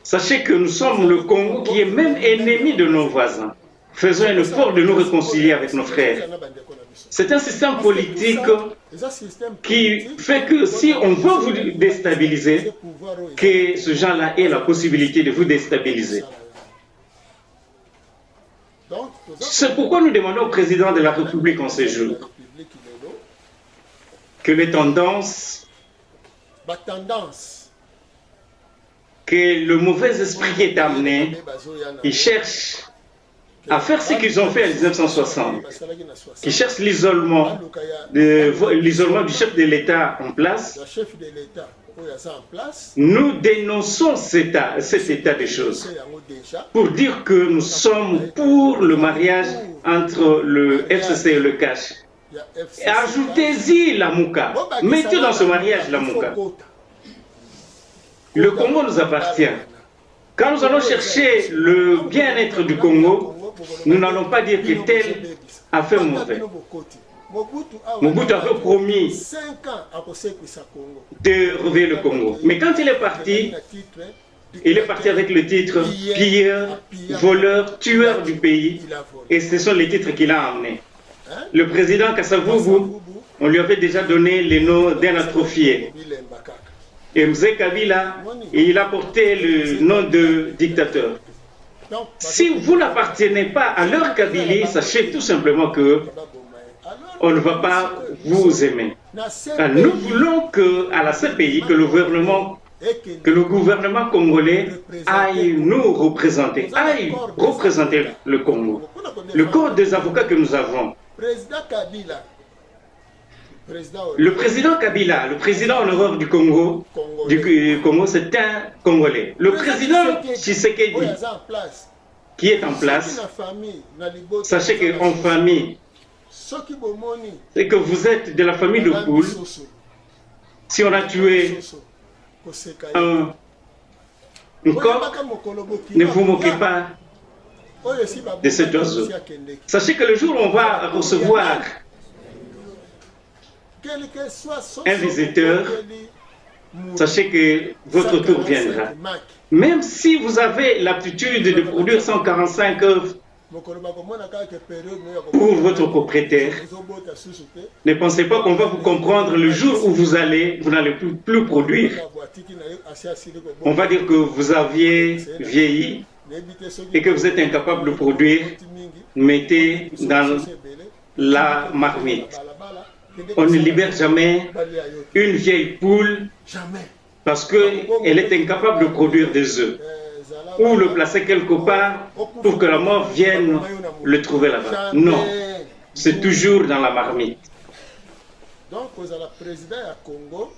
sachez que nous sommes le Congo qui est même ennemi de nos voisins. Faisons un effort de nous réconcilier avec nos frères. C'est un système politique qui fait que si on veut vous déstabiliser, que ce gens-là ait la possibilité de vous déstabiliser. C'est pourquoi nous demandons au président de la République en ces jours que les tendances, que le mauvais esprit qui est amené, il cherche à faire ce qu'ils ont fait en 1960, qui cherchent l'isolement du chef de l'État en place. Nous dénonçons cet état des choses pour dire que nous sommes pour le mariage entre le FCC et le CACH. Et ajoutez-y la Mouka. Mettez dans ce mariage la Mouka. Le Congo nous appartient. Quand nous allons chercher le bien-être du Congo, nous n'allons pas dire que tel a fait mauvais. Mobutu avait promis de réveiller le Congo. Mais quand il est parti avec le titre pilleur, voleur, tueur du pays. Et ce sont les titres qu'il a amenés. Le président Kassavubu, on lui avait déjà donné les noms d'un atrophié. Et Mzee Kabila, il a porté le nom de dictateur. Si vous n'appartenez pas à leur Kabylie, sachez tout simplement que on ne va pas vous aimer. Nous voulons qu'à la CPI, que le gouvernement congolais aille nous représenter, aille représenter le Congo. Le corps des avocats que nous avons. Le président Kabila, le président en horreur du Congo, c'est un Congolais. Le président Tshisekedi, qui est en place, sachez qu'en famille, c'est que vous êtes de la famille de Poul. Si on a tué un coq, ne vous moquez pas de cet oiseau. Sachez que le jour où on va recevoir un visiteur, sachez que votre tour viendra. Même si vous avez l'aptitude de produire 145 œufs pour votre propriétaire, ne pensez pas qu'on va vous comprendre le jour où vous n'allez plus produire. On va dire que vous aviez vieilli et que vous êtes incapable de produire. Mettez dans la marmite. On ne libère jamais une vieille poule parce qu'elle est incapable de produire des œufs. Ou le placer quelque part pour que la mort vienne le trouver là-bas. Non. c'est toujours dans la marmite. Donc, président du Congo.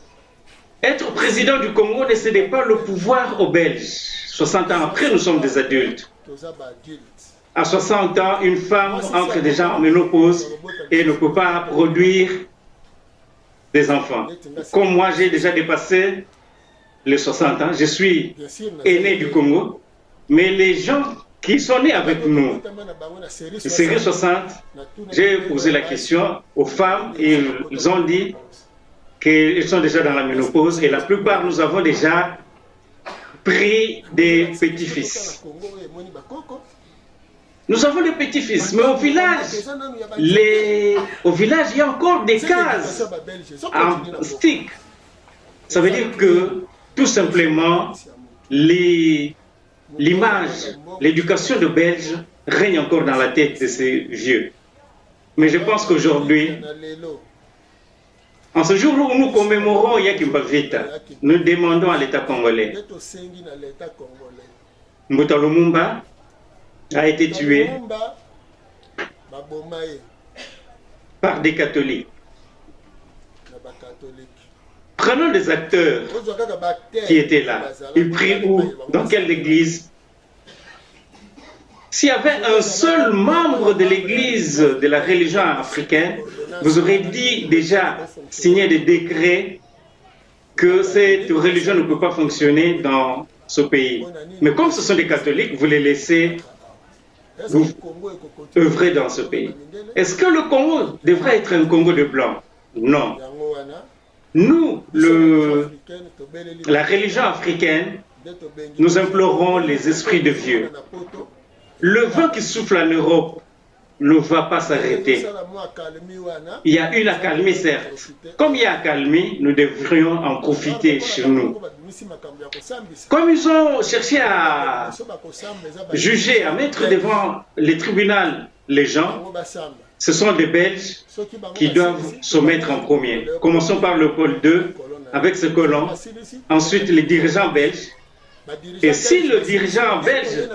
Être président du Congo ne cédait pas le pouvoir aux Belges. 60 ans après, nous sommes des adultes. À 60 ans, une femme entre déjà en ménopause et ne peut pas produire des enfants. Comme moi, j'ai déjà dépassé les 60 ans, je suis aîné du Congo, mais les gens qui sont nés avec nous, série 60, j'ai posé la question aux femmes et ils ont dit qu'ils sont déjà dans la ménopause et la plupart, nous avons déjà pris des petits-fils. Nous avons des petits-fils, mais au village, il y a encore des cases en stick. Ça veut dire que, tout simplement, l'image, l'éducation de Belges règne encore dans la tête de ces vieux. Mais je pense qu'aujourd'hui, en ce jour où nous commémorons Yakim Vita, nous demandons à l'État congolais. Mbouta Lumumba a été tué par des catholiques. Prenons des acteurs qui étaient là. Ils prient où? Dans quelle église? S'il y avait un seul membre de l'église de la religion africaine, vous aurez dit déjà signé des décrets que cette religion ne peut pas fonctionner dans ce pays. Mais comme ce sont des catholiques, vous les laissez œuvrer dans ce pays. Est-ce que le Congo devrait être un Congo de blanc? Non. Nous, la religion africaine, nous implorons les esprits de vieux. Le vent qui souffle en Europe ne va pas s'arrêter. Il y a une accalmie, certes. Comme il y a accalmie, nous devrions en profiter chez nous. Comme ils ont cherché à juger, à mettre devant les tribunaux les gens, ce sont des Belges qui doivent se mettre en premier. Commençons par le pôle 2 avec ce colon, ensuite les dirigeants belges. Et si le dirigeant belge,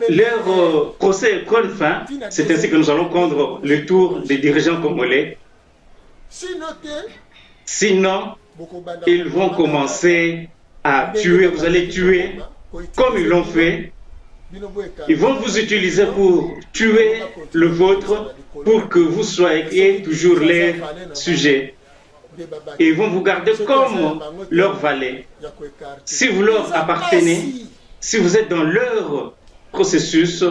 leur procès prend fin, c'est ainsi que nous allons prendre le tour des dirigeants congolais. Sinon, ils vont commencer à tuer, vous allez tuer comme ils l'ont fait. Ils vont vous utiliser pour tuer le vôtre, pour que vous soyez toujours les sujets. Et ils vont vous garder comme leur valet. Si vous leur appartenez, si vous êtes dans leur processus,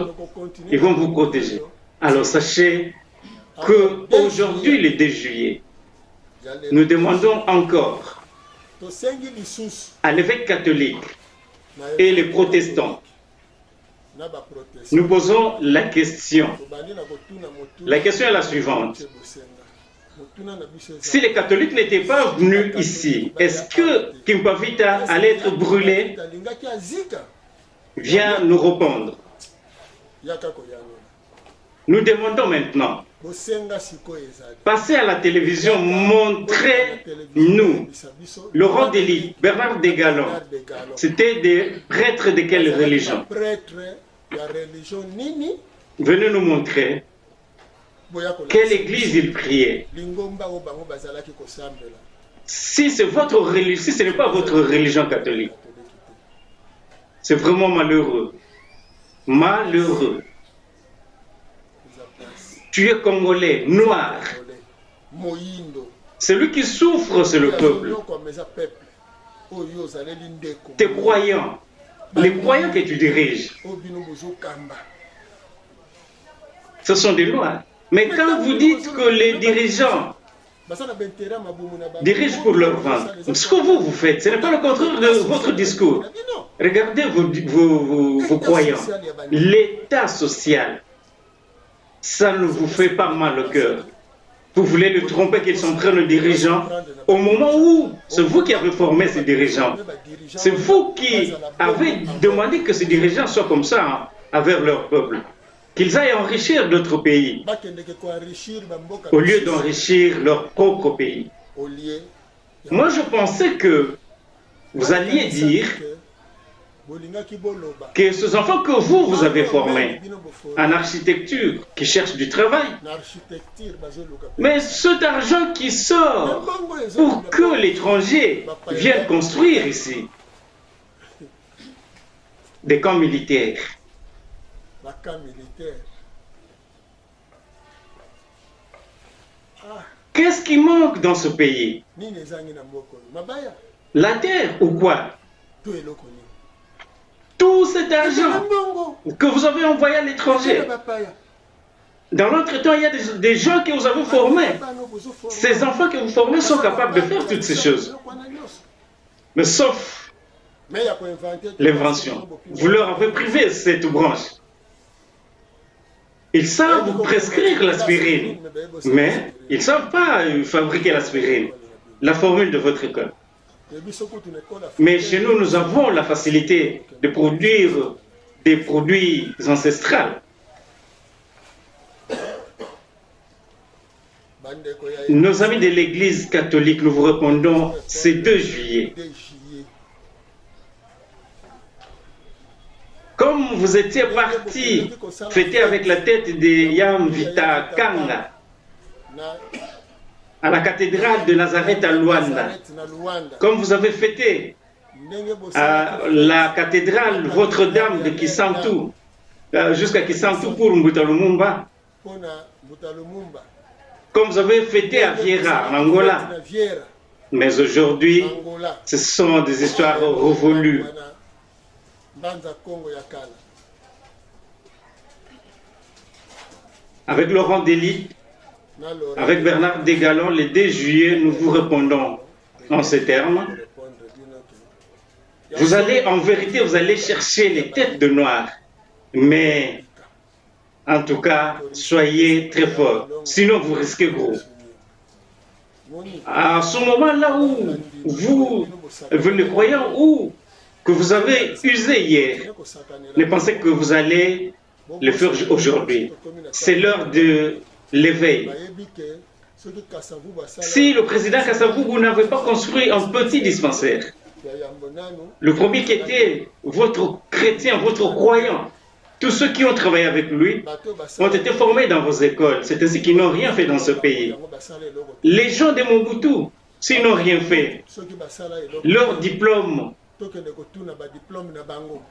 ils vont vous protéger. Alors sachez qu'aujourd'hui, le 2 juillet, nous demandons encore à l'évêque catholique et les protestants. Nous posons la question. La question est la suivante. Si les catholiques n'étaient pas venus ici, est-ce que Kimpavita allait être brûlé? Viens nous répondre. Nous demandons maintenant, passez à la télévision, montrez-nous le roi d'Élie, Bernard Desgalons. C'était des prêtres de quelle religion? Venez nous montrer quelle église il priait. Si c'est votre religion, si ce n'est pas votre religion catholique, c'est vraiment malheureux. Malheureux. Tu es congolais, noir. Celui qui souffre, c'est le peuple. Tes croyants, les croyants que tu diriges, ce sont des noirs. Mais quand vous dites que les dirigeants dirigent pour leur ventre, ce que vous faites, ce n'est pas le contraire de votre discours. Regardez vos croyants. L'état social, ça ne vous fait pas mal au cœur. Vous voulez le tromper qu'ils sont prêts, le dirigeant, au moment où c'est vous qui avez formé ces dirigeants. C'est vous qui avez demandé que ces dirigeants soient comme ça envers leur peuple. Qu'ils aillent enrichir d'autres pays, au lieu d'enrichir leur propre pays. Moi, je pensais que vous alliez dire que ces enfants que vous avez formés en architecture, qui cherchent du travail, mais cet argent qui sort pour que l'étranger vienne construire ici des camps militaires. Qu'est-ce qui manque dans ce pays? La terre ou quoi? Tout cet argent que vous avez envoyé à l'étranger. Dans l'autre temps, il y a des gens que vous avez formés. Ces enfants que vous formez sont capables de faire toutes ces choses. Mais sauf l'invention. Vous leur avez privé cette branche. Ils savent vous prescrire l'aspirine, mais ils ne savent pas fabriquer l'aspirine, la formule de votre école. Mais chez nous, nous avons la facilité de produire des produits ancestraux. Nos amis de l'Église catholique, nous vous répondons, c'est 2 juillet. Comme vous étiez parti fêter avec la tête de Yamvita Kanga à la cathédrale de Nazareth à Luanda, comme vous avez fêté à la cathédrale Votre-Dame de Kisantu, jusqu'à Kisantu pour Mbuta Lumumba, comme vous avez fêté à Viera, en Angola. Mais aujourd'hui, ce sont des histoires révolues. Avec Laurent Dely, avec Bernard Desgalons, le 2 juillet, nous vous répondons en ces termes. Vous allez, en vérité, vous allez chercher les têtes de noirs. Mais, en tout cas, soyez très forts. Sinon, vous risquez gros. À ce moment-là où vous le croyant, où que vous avez usé hier, ne pensez que vous allez le faire aujourd'hui. C'est l'heure de l'éveil. Si le président Kasavubu n'avait pas construit un petit dispensaire, le premier qui était votre chrétien, votre croyant, tous ceux qui ont travaillé avec lui ont été formés dans vos écoles. C'est ainsi qu'ils n'ont rien fait dans ce pays. Les gens de Mobutu, s'ils n'ont rien fait, leur diplôme,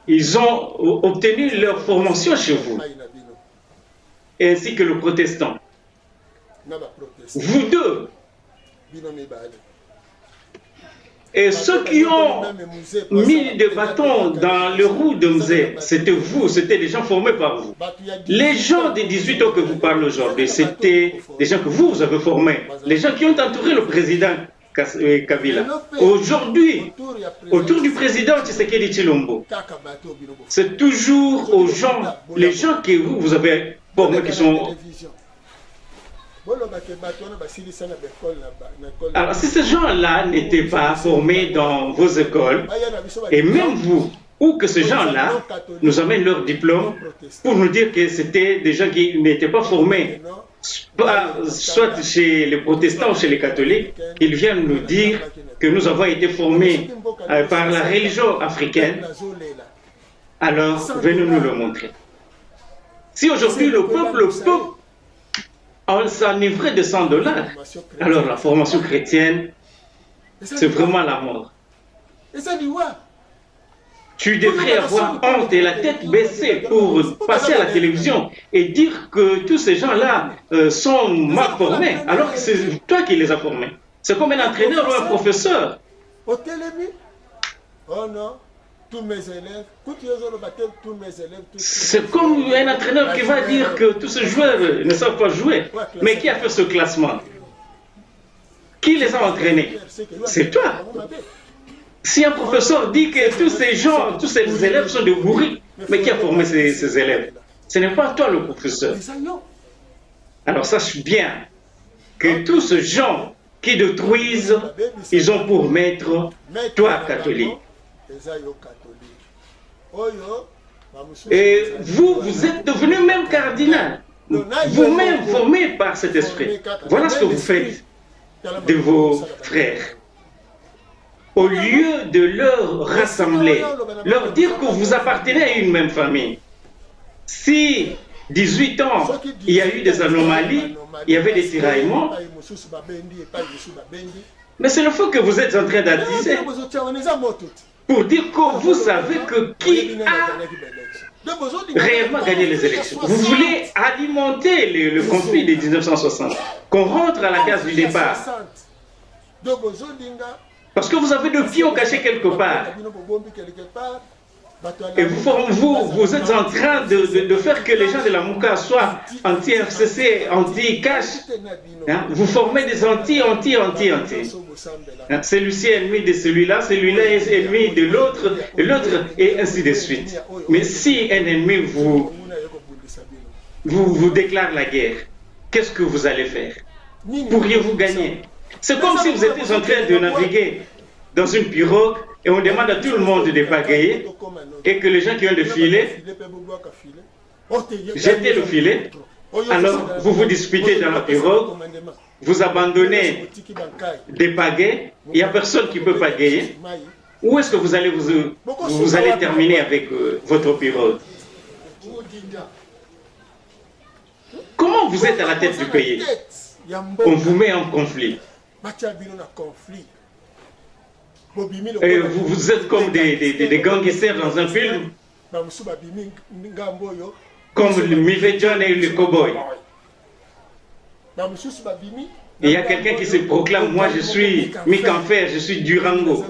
ils ont obtenu leur formation chez vous, ainsi que le protestant. Vous deux. Et ceux qui ont mis des bâtons dans le roue de Mzé, c'était vous, c'était des gens formés par vous. Les gens des 18 ans que vous parlez aujourd'hui, c'était des gens que vous avez formés. Les gens qui ont entouré le président Kabila. Aujourd'hui, autour du président Tshisekedi Tshilombo, c'est toujours aux gens, les gens que vous avez formés qui sont... Alors, si ces gens-là n'étaient pas formés dans vos écoles, et même vous, ou que ces gens-là nous amènent leur diplôme pour nous dire que c'était des gens qui n'étaient pas formés, soit chez les protestants ou chez les catholiques, ils viennent nous dire que nous avons été formés par la religion africaine, alors venez nous le montrer. Si aujourd'hui le peuple s'enivrer de $100, alors la formation chrétienne, c'est vraiment la mort. Tu devrais avoir honte et la tête baissée pour passer à la télévision et dire que tous ces gens-là sont mal formés, alors que c'est toi qui les as formés. C'est comme un entraîneur ou un professeur. Oh non. Tous mes élèves, c'est comme un entraîneur qui va dire que tous ces joueurs ne savent pas jouer. Mais qui a fait ce classement? Qui les a entraînés? C'est toi. Si un professeur dit que tous ces gens, tous ces élèves sont des bourris, mais qui a formé ces élèves? Ce n'est pas toi le professeur. Alors sache bien que tous ces gens qui détruisent, ils ont pour maître toi catholique. Et vous, vous êtes devenu même cardinal, vous-même formé par cet esprit. Voilà ce que vous faites de vos frères. au lieu de leur rassembler, leur dire que vous appartenez à une même famille. Si 18 ans, il y a eu des anomalies, il y avait des tiraillements, mais c'est le feu que vous êtes en train d'attiser pour dire que vous savez que qui a réellement gagné les élections. Vous voulez alimenter le conflit de 1960, qu'on rentre à la case du départ. Parce que vous avez deux pions cachés quelque part. Et vous êtes en train de faire que les gens de la Mouka soient anti-FCC, anti-cash. Hein? Vous formez des anti. Hein? Celui-ci est ennemi de celui-là est ennemi de l'autre, et ainsi de suite. Mais si un ennemi vous déclare la guerre, qu'est-ce que vous allez faire? Pourriez-vous gagner? C'est comme si vous étiez en train de naviguer dans une pirogue et on demande à tout le monde de pagayer et que les gens qui ont le filet, jetez le filet, alors vous vous disputez dans la pirogue, vous abandonnez des pagaies, il n'y a personne qui peut pagayer. Où est-ce que vous allez terminer avec votre pirogue? Comment vous êtes à la tête du pays? On vous met en conflit. Et vous êtes comme des gangsters dans un film, comme le Mive John et le cowboy. Il y a quelqu'un qui se proclame, moi je suis Mikanfer, je suis Durango.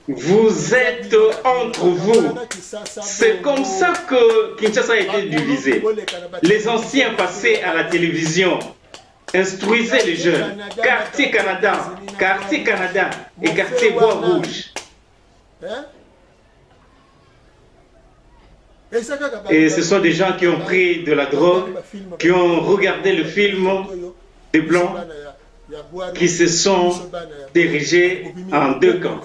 Vous êtes entre vous. C'est comme ça que Kinshasa a été divisé. Les anciens passaient à la télévision, instruisaient les jeunes. Quartier Canada et quartier Bois-Rouge. Et ce sont des gens qui ont pris de la drogue, qui ont regardé le film des Blancs, qui se sont dirigés en deux camps.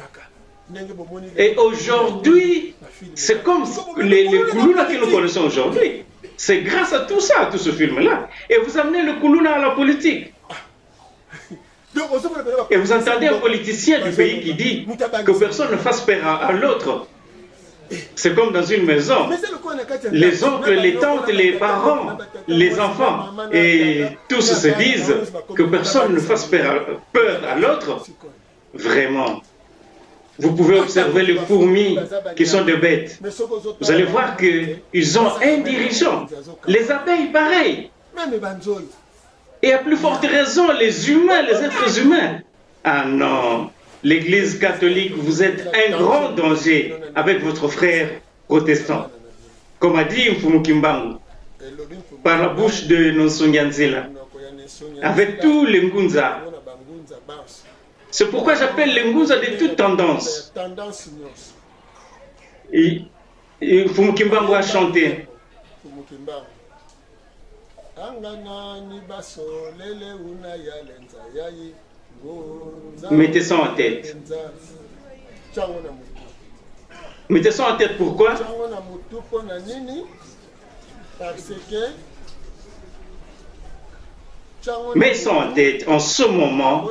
Et aujourd'hui, c'est comme les Koulouna que nous connaissons aujourd'hui. C'est grâce à tout ça, à tout ce film-là. Et vous amenez le Koulouna à la politique. Et vous entendez un politicien du pays qui dit que personne ne fasse peur à l'autre. C'est comme dans une maison. Les oncles, les tantes, les parents, les enfants, et tous se disent que personne ne fasse peur à l'autre. Vraiment. Vous pouvez observer les fourmis qui sont des bêtes. Vous allez voir qu'ils ont un dirigeant. Les abeilles, pareil. Et à plus forte raison, les humains, les êtres humains. Ah non, l'Église catholique, vous êtes un grand danger avec votre frère protestant. Comme a dit Mfumu Kimbangu, par la bouche de Nonsonyanzela, avec tous les Ngunza. C'est pourquoi j'appelle les Ngunza de toute tendance. Et Mfumu Kimbangu a chanté. Mettez ça en tête. Mettez ça en tête, pourquoi? Mettez ça en tête. En ce moment,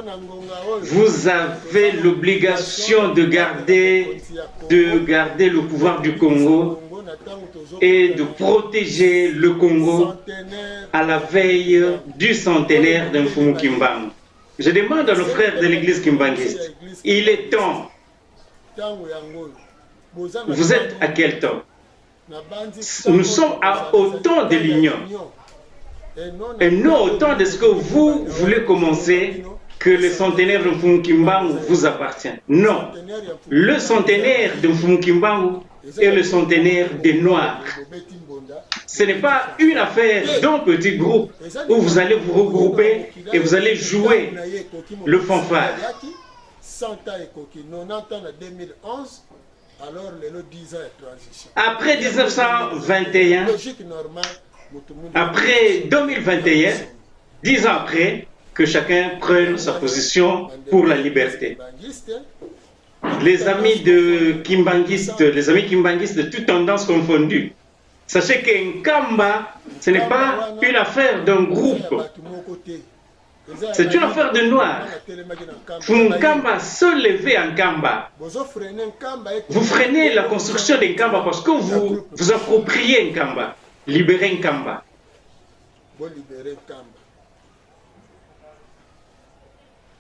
vous avez l'obligation de garder le pouvoir du Congo et de protéger le Congo à la veille du centenaire de Mfumu Kimbangu. Je demande à nos frères de l'église kimbanguiste, il est temps. Vous êtes à quel temps? Nous sommes au temps de l'union. Et non au temps de ce que vous voulez commencer, que le centenaire de Mfumu Kimbangu vous appartient. Non. Le centenaire de Mfumu Kimbangu est le centenaire des Noirs. Ce n'est pas une affaire d'un petit groupe où vous allez vous regrouper et vous allez jouer le fanfare. Après 1921, après 2021, 10 ans après, que chacun prenne sa position pour la liberté. Les amis kimbanguistes de toutes tendances confondues, sachez qu'un Kamba, ce n'est pas une affaire d'un groupe. C'est une affaire de noir. Nkamba se lever en Kamba. Vous freinez la construction d'un Kamba parce que vous appropriez un Kamba. Libérez un Kamba.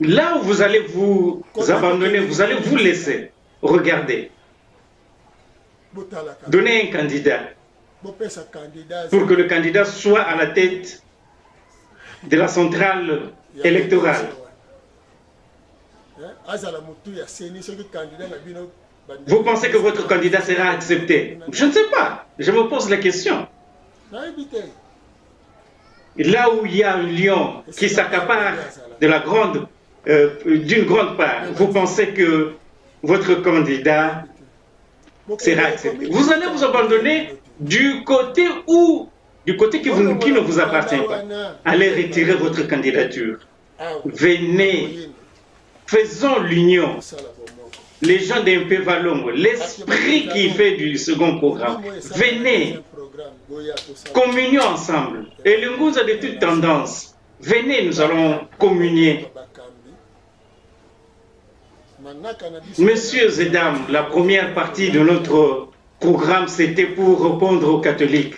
Là où vous allez vous abandonner, vous allez vous laisser. Regardez. Donnez un candidat pour que le candidat soit à la tête de la centrale électorale. Vous pensez que votre candidat sera accepté? Je ne sais pas. Je me pose la question. Là où il y a un lion qui s'accapare d'une grande part, vous pensez que votre candidat sera accepté. Vous allez vous abandonner du côté qui ne vous appartient pas. Allez retirer votre candidature. Venez, faisons l'union. Les gens d'un peu Valongo, l'esprit qui fait du second programme. Venez, communions ensemble. Et le Ngunza de toute tendance. Venez, nous allons communier. Messieurs et dames, la première partie de notre programme, c'était pour répondre aux catholiques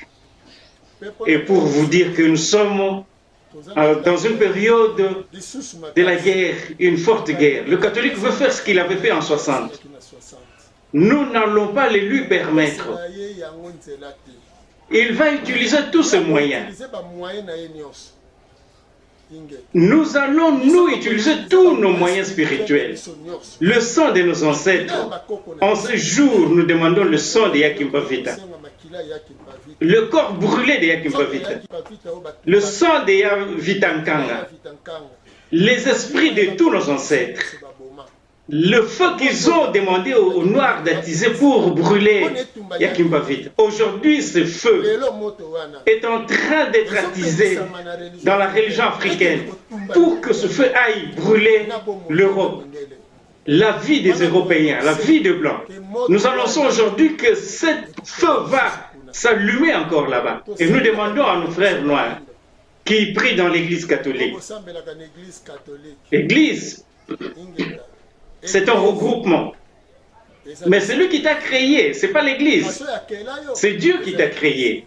et pour vous dire que nous sommes dans une période de la guerre, une forte guerre. Le catholique veut faire ce qu'il avait fait en 60. Nous n'allons pas les lui permettre. Il va utiliser tous ses moyens. Nous allons utiliser tous nos moyens spirituels. Le sang de nos ancêtres. En ce jour, nous demandons le sang de Yakimba Vita. Le corps brûlé de Yakimba Vita. Le sang de Vita Nkanga. Les esprits de tous nos ancêtres. Le feu qu'ils ont demandé aux Noirs d'attiser pour brûler Yakimba Vita. Aujourd'hui, ce feu est en train d'être attisé dans la religion africaine pour que ce feu aille brûler l'Europe. La vie des Européens, la vie des Blancs. Nous annonçons aujourd'hui que ce feu va s'allumer encore là-bas. Et nous demandons à nos frères noirs qui prient dans l'église catholique. L'église, c'est un regroupement. Mais c'est lui qui t'a créé, ce n'est pas l'église. C'est Dieu qui t'a créé.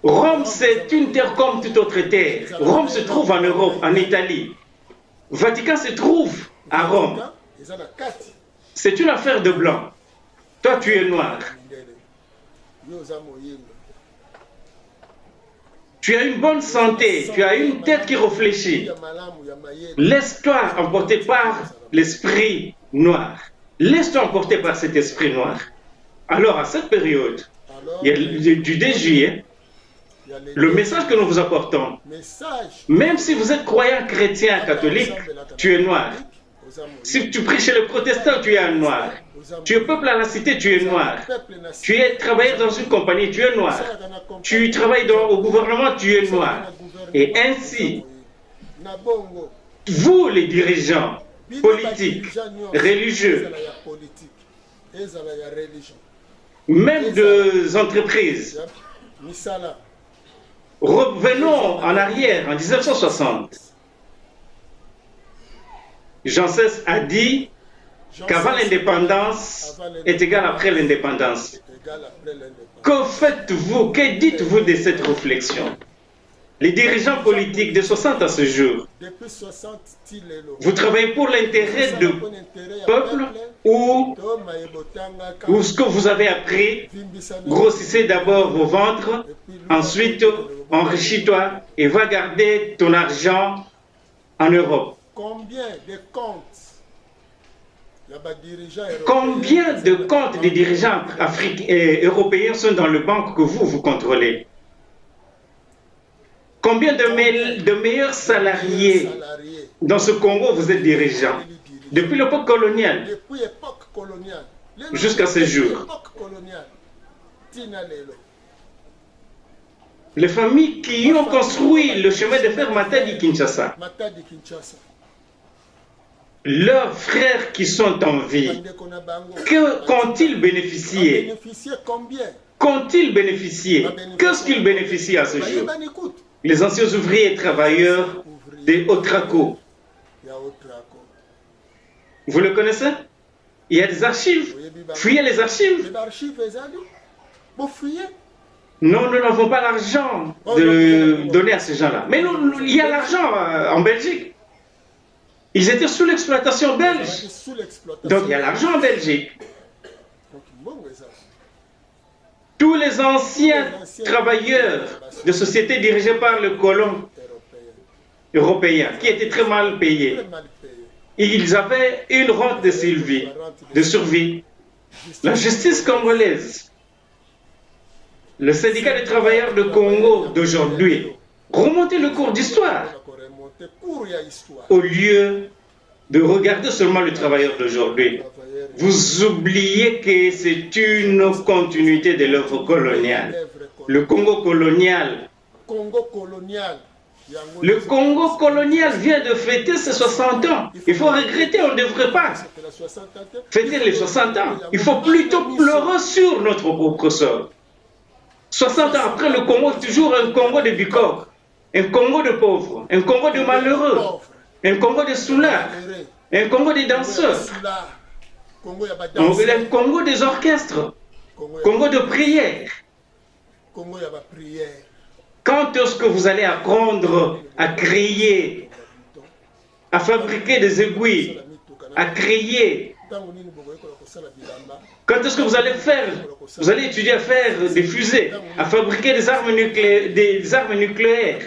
Rome, c'est une terre comme toute autre terre. Rome se trouve en Europe, en Italie. Vatican se trouve à Rome. C'est une affaire de blanc. Toi, tu es noir. Tu as une bonne santé, tu as une tête qui réfléchit. Laisse-toi emporter par l'esprit noir. Laisse-toi emporter par cet esprit noir. Alors, à cette période, du 2 juillet, le message que nous vous apportons, même si vous êtes croyant chrétien catholique, tu es noir. Si tu pries chez les protestants, tu es un noir. Tu es peuple à la cité, tu es noir. Tu es travailleur dans une compagnie, tu es noir. Tu travailles au gouvernement, tu es noir. Et ainsi, vous les dirigeants politiques, religieux, même des entreprises, revenons en arrière, en 1960. Jean XVI a dit qu'avant l'indépendance est égal après l'indépendance. Que faites-vous, que dites-vous de cette réflexion? Les dirigeants politiques de 60 à ce jour, vous travaillez pour l'intérêt du peuple ou ce que vous avez appris, grossissez d'abord vos ventres, ensuite enrichis-toi et va garder ton argent en Europe. Combien de comptes des dirigeants européens sont dans le banque que vous contrôlez? Combien de meilleurs salariés dans ce Congo vous êtes dirigeants? Depuis l'époque coloniale jusqu'à ce jour. Les familles qui ont construit le chemin de fer Matadi-Kinshasa, leurs frères qui sont en vie, qu'ont-ils bénéficié? Qu'ont-ils bénéficié? Qu'est-ce qu'ils bénéficient à ce jour? les anciens ouvriers et travailleurs des Otraco. Vous le connaissez? Il y a des archives. Fouillez les archives. Non, nous n'avons pas l'argent de donner à ces gens-là. Mais il y a l'argent en Belgique. Ils étaient sous l'exploitation belge. Donc il y a l'argent en Belgique. Tous les anciens travailleurs de sociétés dirigées par le colon européen, qui étaient très mal payés, ils avaient une rente de survie. La justice congolaise, le syndicat des travailleurs de Congo d'aujourd'hui, remontez le cours d'histoire au lieu de regarder seulement le travailleur d'aujourd'hui. Vous oubliez que c'est une continuité de l'œuvre coloniale. Le Congo colonial. Le Congo colonial vient de fêter ses 60 ans. Il faut regretter, on ne devrait pas fêter les 60 ans. Il faut plutôt pleurer sur notre propre sort. 60 ans après, le Congo est toujours un Congo de bicoques, un Congo de pauvres, un Congo de malheureux, un Congo de soulards, un Congo de danseurs, un Congo des orchestres, Congo de prières. Quand est-ce que vous allez apprendre à créer, à fabriquer des aiguilles, à créer? Quand est-ce que vous allez faire? Vous allez étudier à faire des fusées, à fabriquer des armes nucléaires.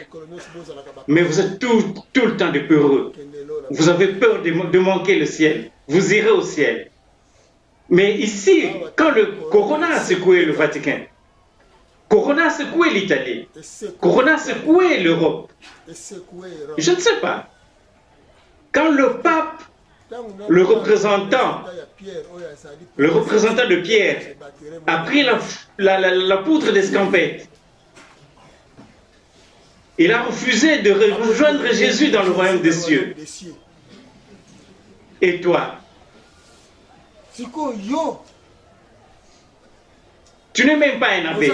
Mais vous êtes tout le temps de peureux. Vous avez peur de manquer le ciel. Vous irez au ciel. Mais ici, quand le Corona a secoué le Vatican, Corona a secoué l'Italie, Corona a secoué l'Europe, je ne sais pas. Quand le pape, le représentant de Pierre, a pris la poutre d'escampette, il a refusé de rejoindre Jésus dans le royaume des cieux. Et toi? Tu n'es même pas un abbé.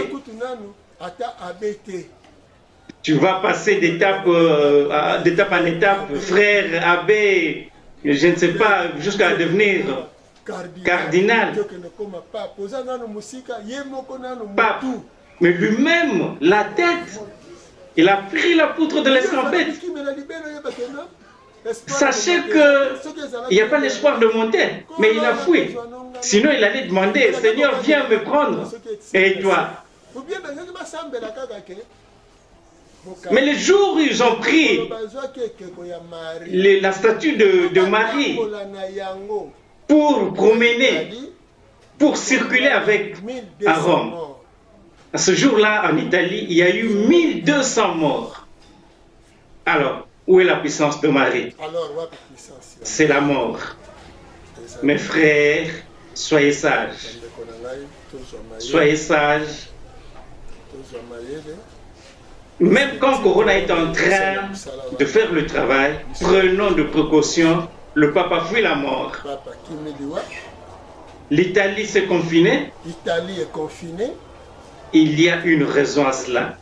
Tu vas passer d'étape en étape, frère, abbé, je ne sais pas, jusqu'à devenir cardinal. Pape. Mais lui-même, la tête, il a pris la poutre de l'escampette. Sachez qu'il n'y a pas l'espoir de monter, mais il a fui. Sinon, il allait demander, Seigneur, viens me prendre. Et toi? Mais le jour où ils ont pris la statue de Marie pour promener, pour circuler avec à Rome, à ce jour-là, en Italie, il y a eu 1200 morts. Alors, où est la puissance de Marie? C'est la mort. Mes frères, soyez sages. Soyez sages. Même quand Corona est en train de faire le travail, prenons de précautions. Le pape a fui la mort. L'Italie s'est confinée. Il y a une raison à cela.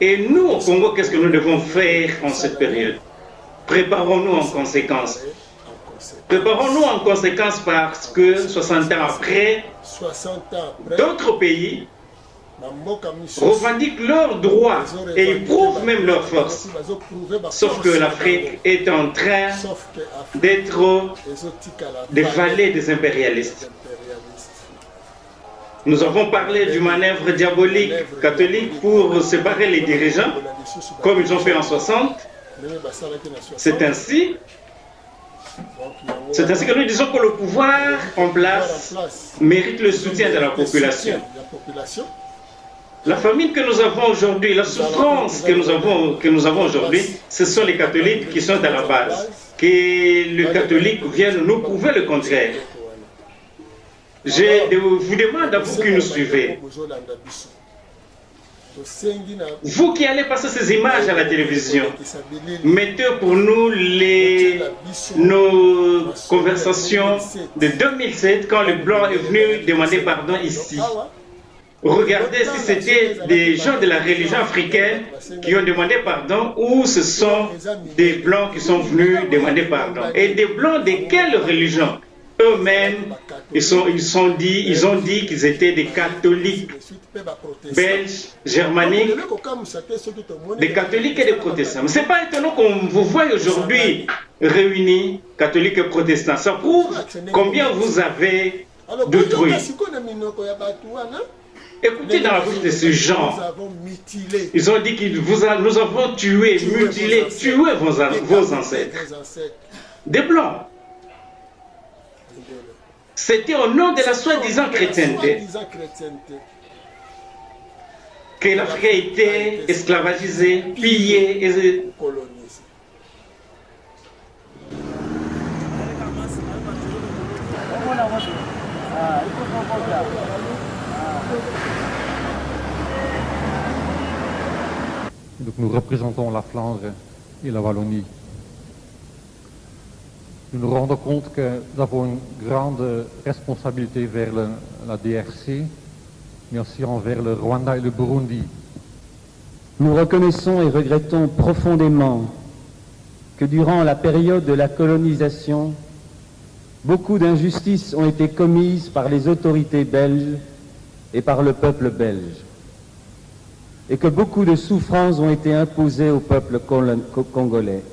Et nous, au Congo, qu'est-ce que nous devons faire en cette période? Préparons-nous en conséquence. Préparons-nous en conséquence parce que 60 ans après, d'autres pays revendiquent leurs droits et ils prouvent même leur force. Sauf que l'Afrique est en train d'être des vallées des impérialistes. Nous avons parlé du manœuvre diabolique catholique pour séparer les dirigeants, comme ils ont fait en 60. C'est ainsi que nous disons que le pouvoir en place mérite le soutien de la population. La famine que nous avons aujourd'hui, la souffrance que nous avons aujourd'hui, ce sont les catholiques qui sont à la base. Que le catholique vienne nous prouver le contraire. Je vous demande à vous qui nous suivez, vous qui allez passer ces images à la télévision, mettez pour nous nos conversations de 2007 quand le blanc est venu demander pardon ici. regarder si c'était des gens de la religion africaine qui ont demandé pardon ou ce sont des blancs qui sont venus demander pardon. Et des blancs de quelle religion? Eux-mêmes, ils ont dit qu'ils étaient des catholiques belges, germaniques, des catholiques et des protestants. Mais ce n'est pas étonnant qu'on vous voie aujourd'hui réunis, catholiques et protestants. Ça prouve combien vous avez d'autrui. Écoutez dans la bouche de ces gens, ils ont dit que nous avons tué, mutilé, tué vos ancêtres. Des blancs. C'était au nom de la soi-disant chrétienté que l'Afrique a été esclavagisée, pillée et donc nous représentons la Flandre et la Wallonie. Nous nous rendons compte que nous avons une grande responsabilité vers la DRC, mais aussi envers le Rwanda et le Burundi. Nous reconnaissons et regrettons profondément que durant la période de la colonisation, beaucoup d'injustices ont été commises par les autorités belges et par le peuple belge, et que beaucoup de souffrances ont été imposées au peuple congolais.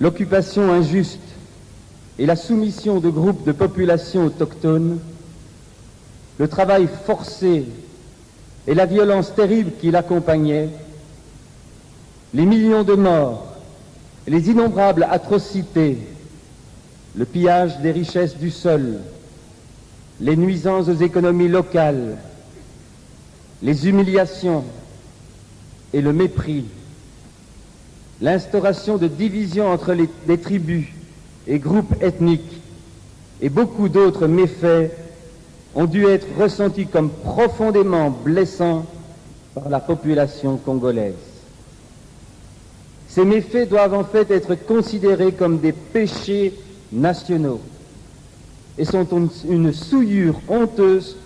L'occupation injuste et la soumission de groupes de populations autochtones, le travail forcé et la violence terrible qui l'accompagnait, les millions de morts, les innombrables atrocités, le pillage des richesses du sol, les nuisances aux économies locales, les humiliations et le mépris, l'instauration de divisions entre les tribus et groupes ethniques et beaucoup d'autres méfaits ont dû être ressentis comme profondément blessants par la population congolaise. Ces méfaits doivent en fait être considérés comme des péchés nationaux et sont une souillure honteuse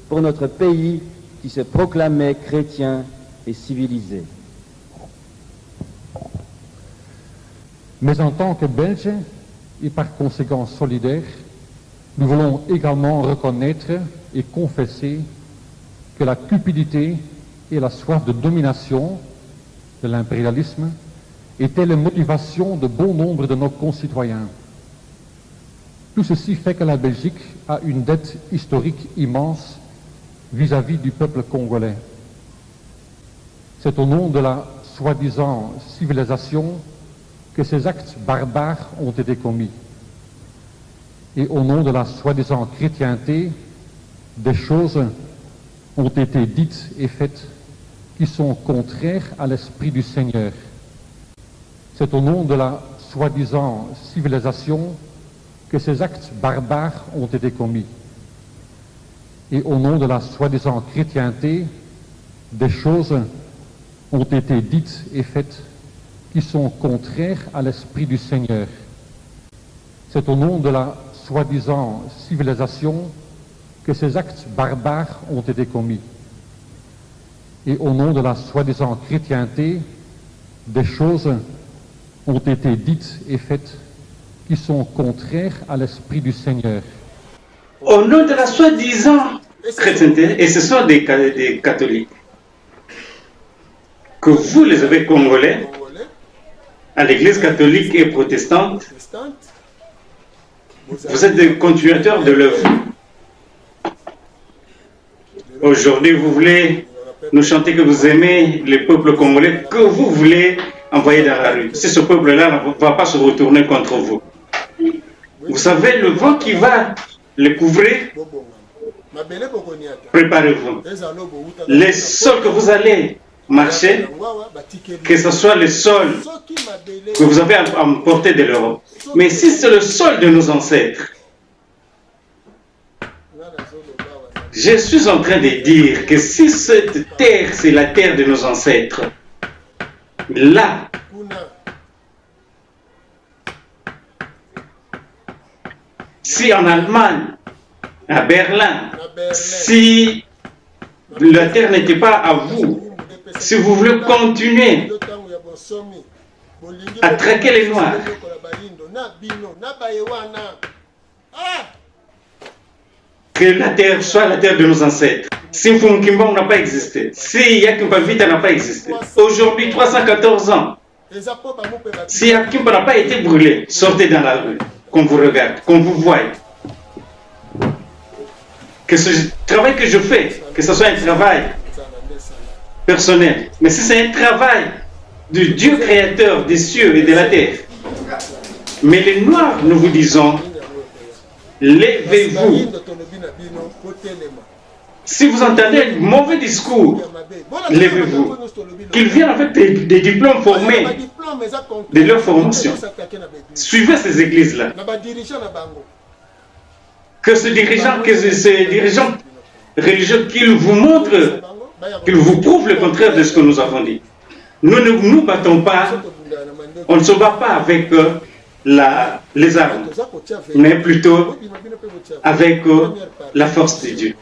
pour notre pays qui se proclamait chrétien et civilisé. Mais en tant que Belges, et par conséquent solidaires, nous voulons également reconnaître et confesser que la cupidité et la soif de domination de l'impérialisme étaient les motivations de bon nombre de nos concitoyens. Tout ceci fait que la Belgique a une dette historique immense vis-à-vis du peuple congolais. C'est au nom de la soi-disant civilisation que ces actes barbares ont été commis. Et au nom de la soi-disant chrétienté, des choses ont été dites et faites qui sont contraires à l'esprit du Seigneur. C'est au nom de la soi-disant civilisation que ces actes barbares ont été commis. Et au nom de la soi-disant chrétienté, des choses ont été dites et faites qui sont contraires à l'esprit du Seigneur. C'est au nom de la soi-disant civilisation que ces actes barbares ont été commis. Et au nom de la soi-disant chrétienté, des choses ont été dites et faites qui sont contraires à l'esprit du Seigneur. Au nom de la soi-disant chrétienté, et ce sont des catholiques, que vous les avez congolais, à l'église catholique et protestante, vous êtes des continuateurs de l'œuvre. Aujourd'hui, vous voulez nous chanter que vous aimez les peuples congolais, que vous voulez envoyer dans la rue. Si ce peuple-là ne va pas se retourner contre vous. Vous savez, le vent qui va les couvrir, préparez-vous. Les sols que vous allez marcher, que ce soit le sol que vous avez emporté de l'Europe. Mais si c'est le sol de nos ancêtres, je suis en train de dire que si cette terre, c'est la terre de nos ancêtres, là, si en Allemagne, à Berlin, si la terre n'était pas à vous, si vous voulez continuer à traquer les Noirs, que la terre soit la terre de nos ancêtres. Si Mfumukimbangu n'a pas existé, si Yakumba Vita n'a pas existé, aujourd'hui 314 ans, si Yakumba n'a pas été brûlé, sortez dans la rue, qu'on vous regarde, qu'on vous voie. Que ce travail que je fais, que ce soit un travail personnel, mais si c'est un travail du Dieu créateur des cieux et de la terre. Mais les Noirs, nous vous disons, levez-vous. Si vous entendez un mauvais discours, levez-vous. Qu'ils viennent avec des diplômes formés de leur formation. Suivez ces églises-là. Que ces dirigeants religieux, qu'ils vous montrent, qu'ils vous prouvent le contraire de ce que nous avons dit. Nous ne nous battons pas, on ne se bat pas avec les armes, mais plutôt avec la force de Dieu.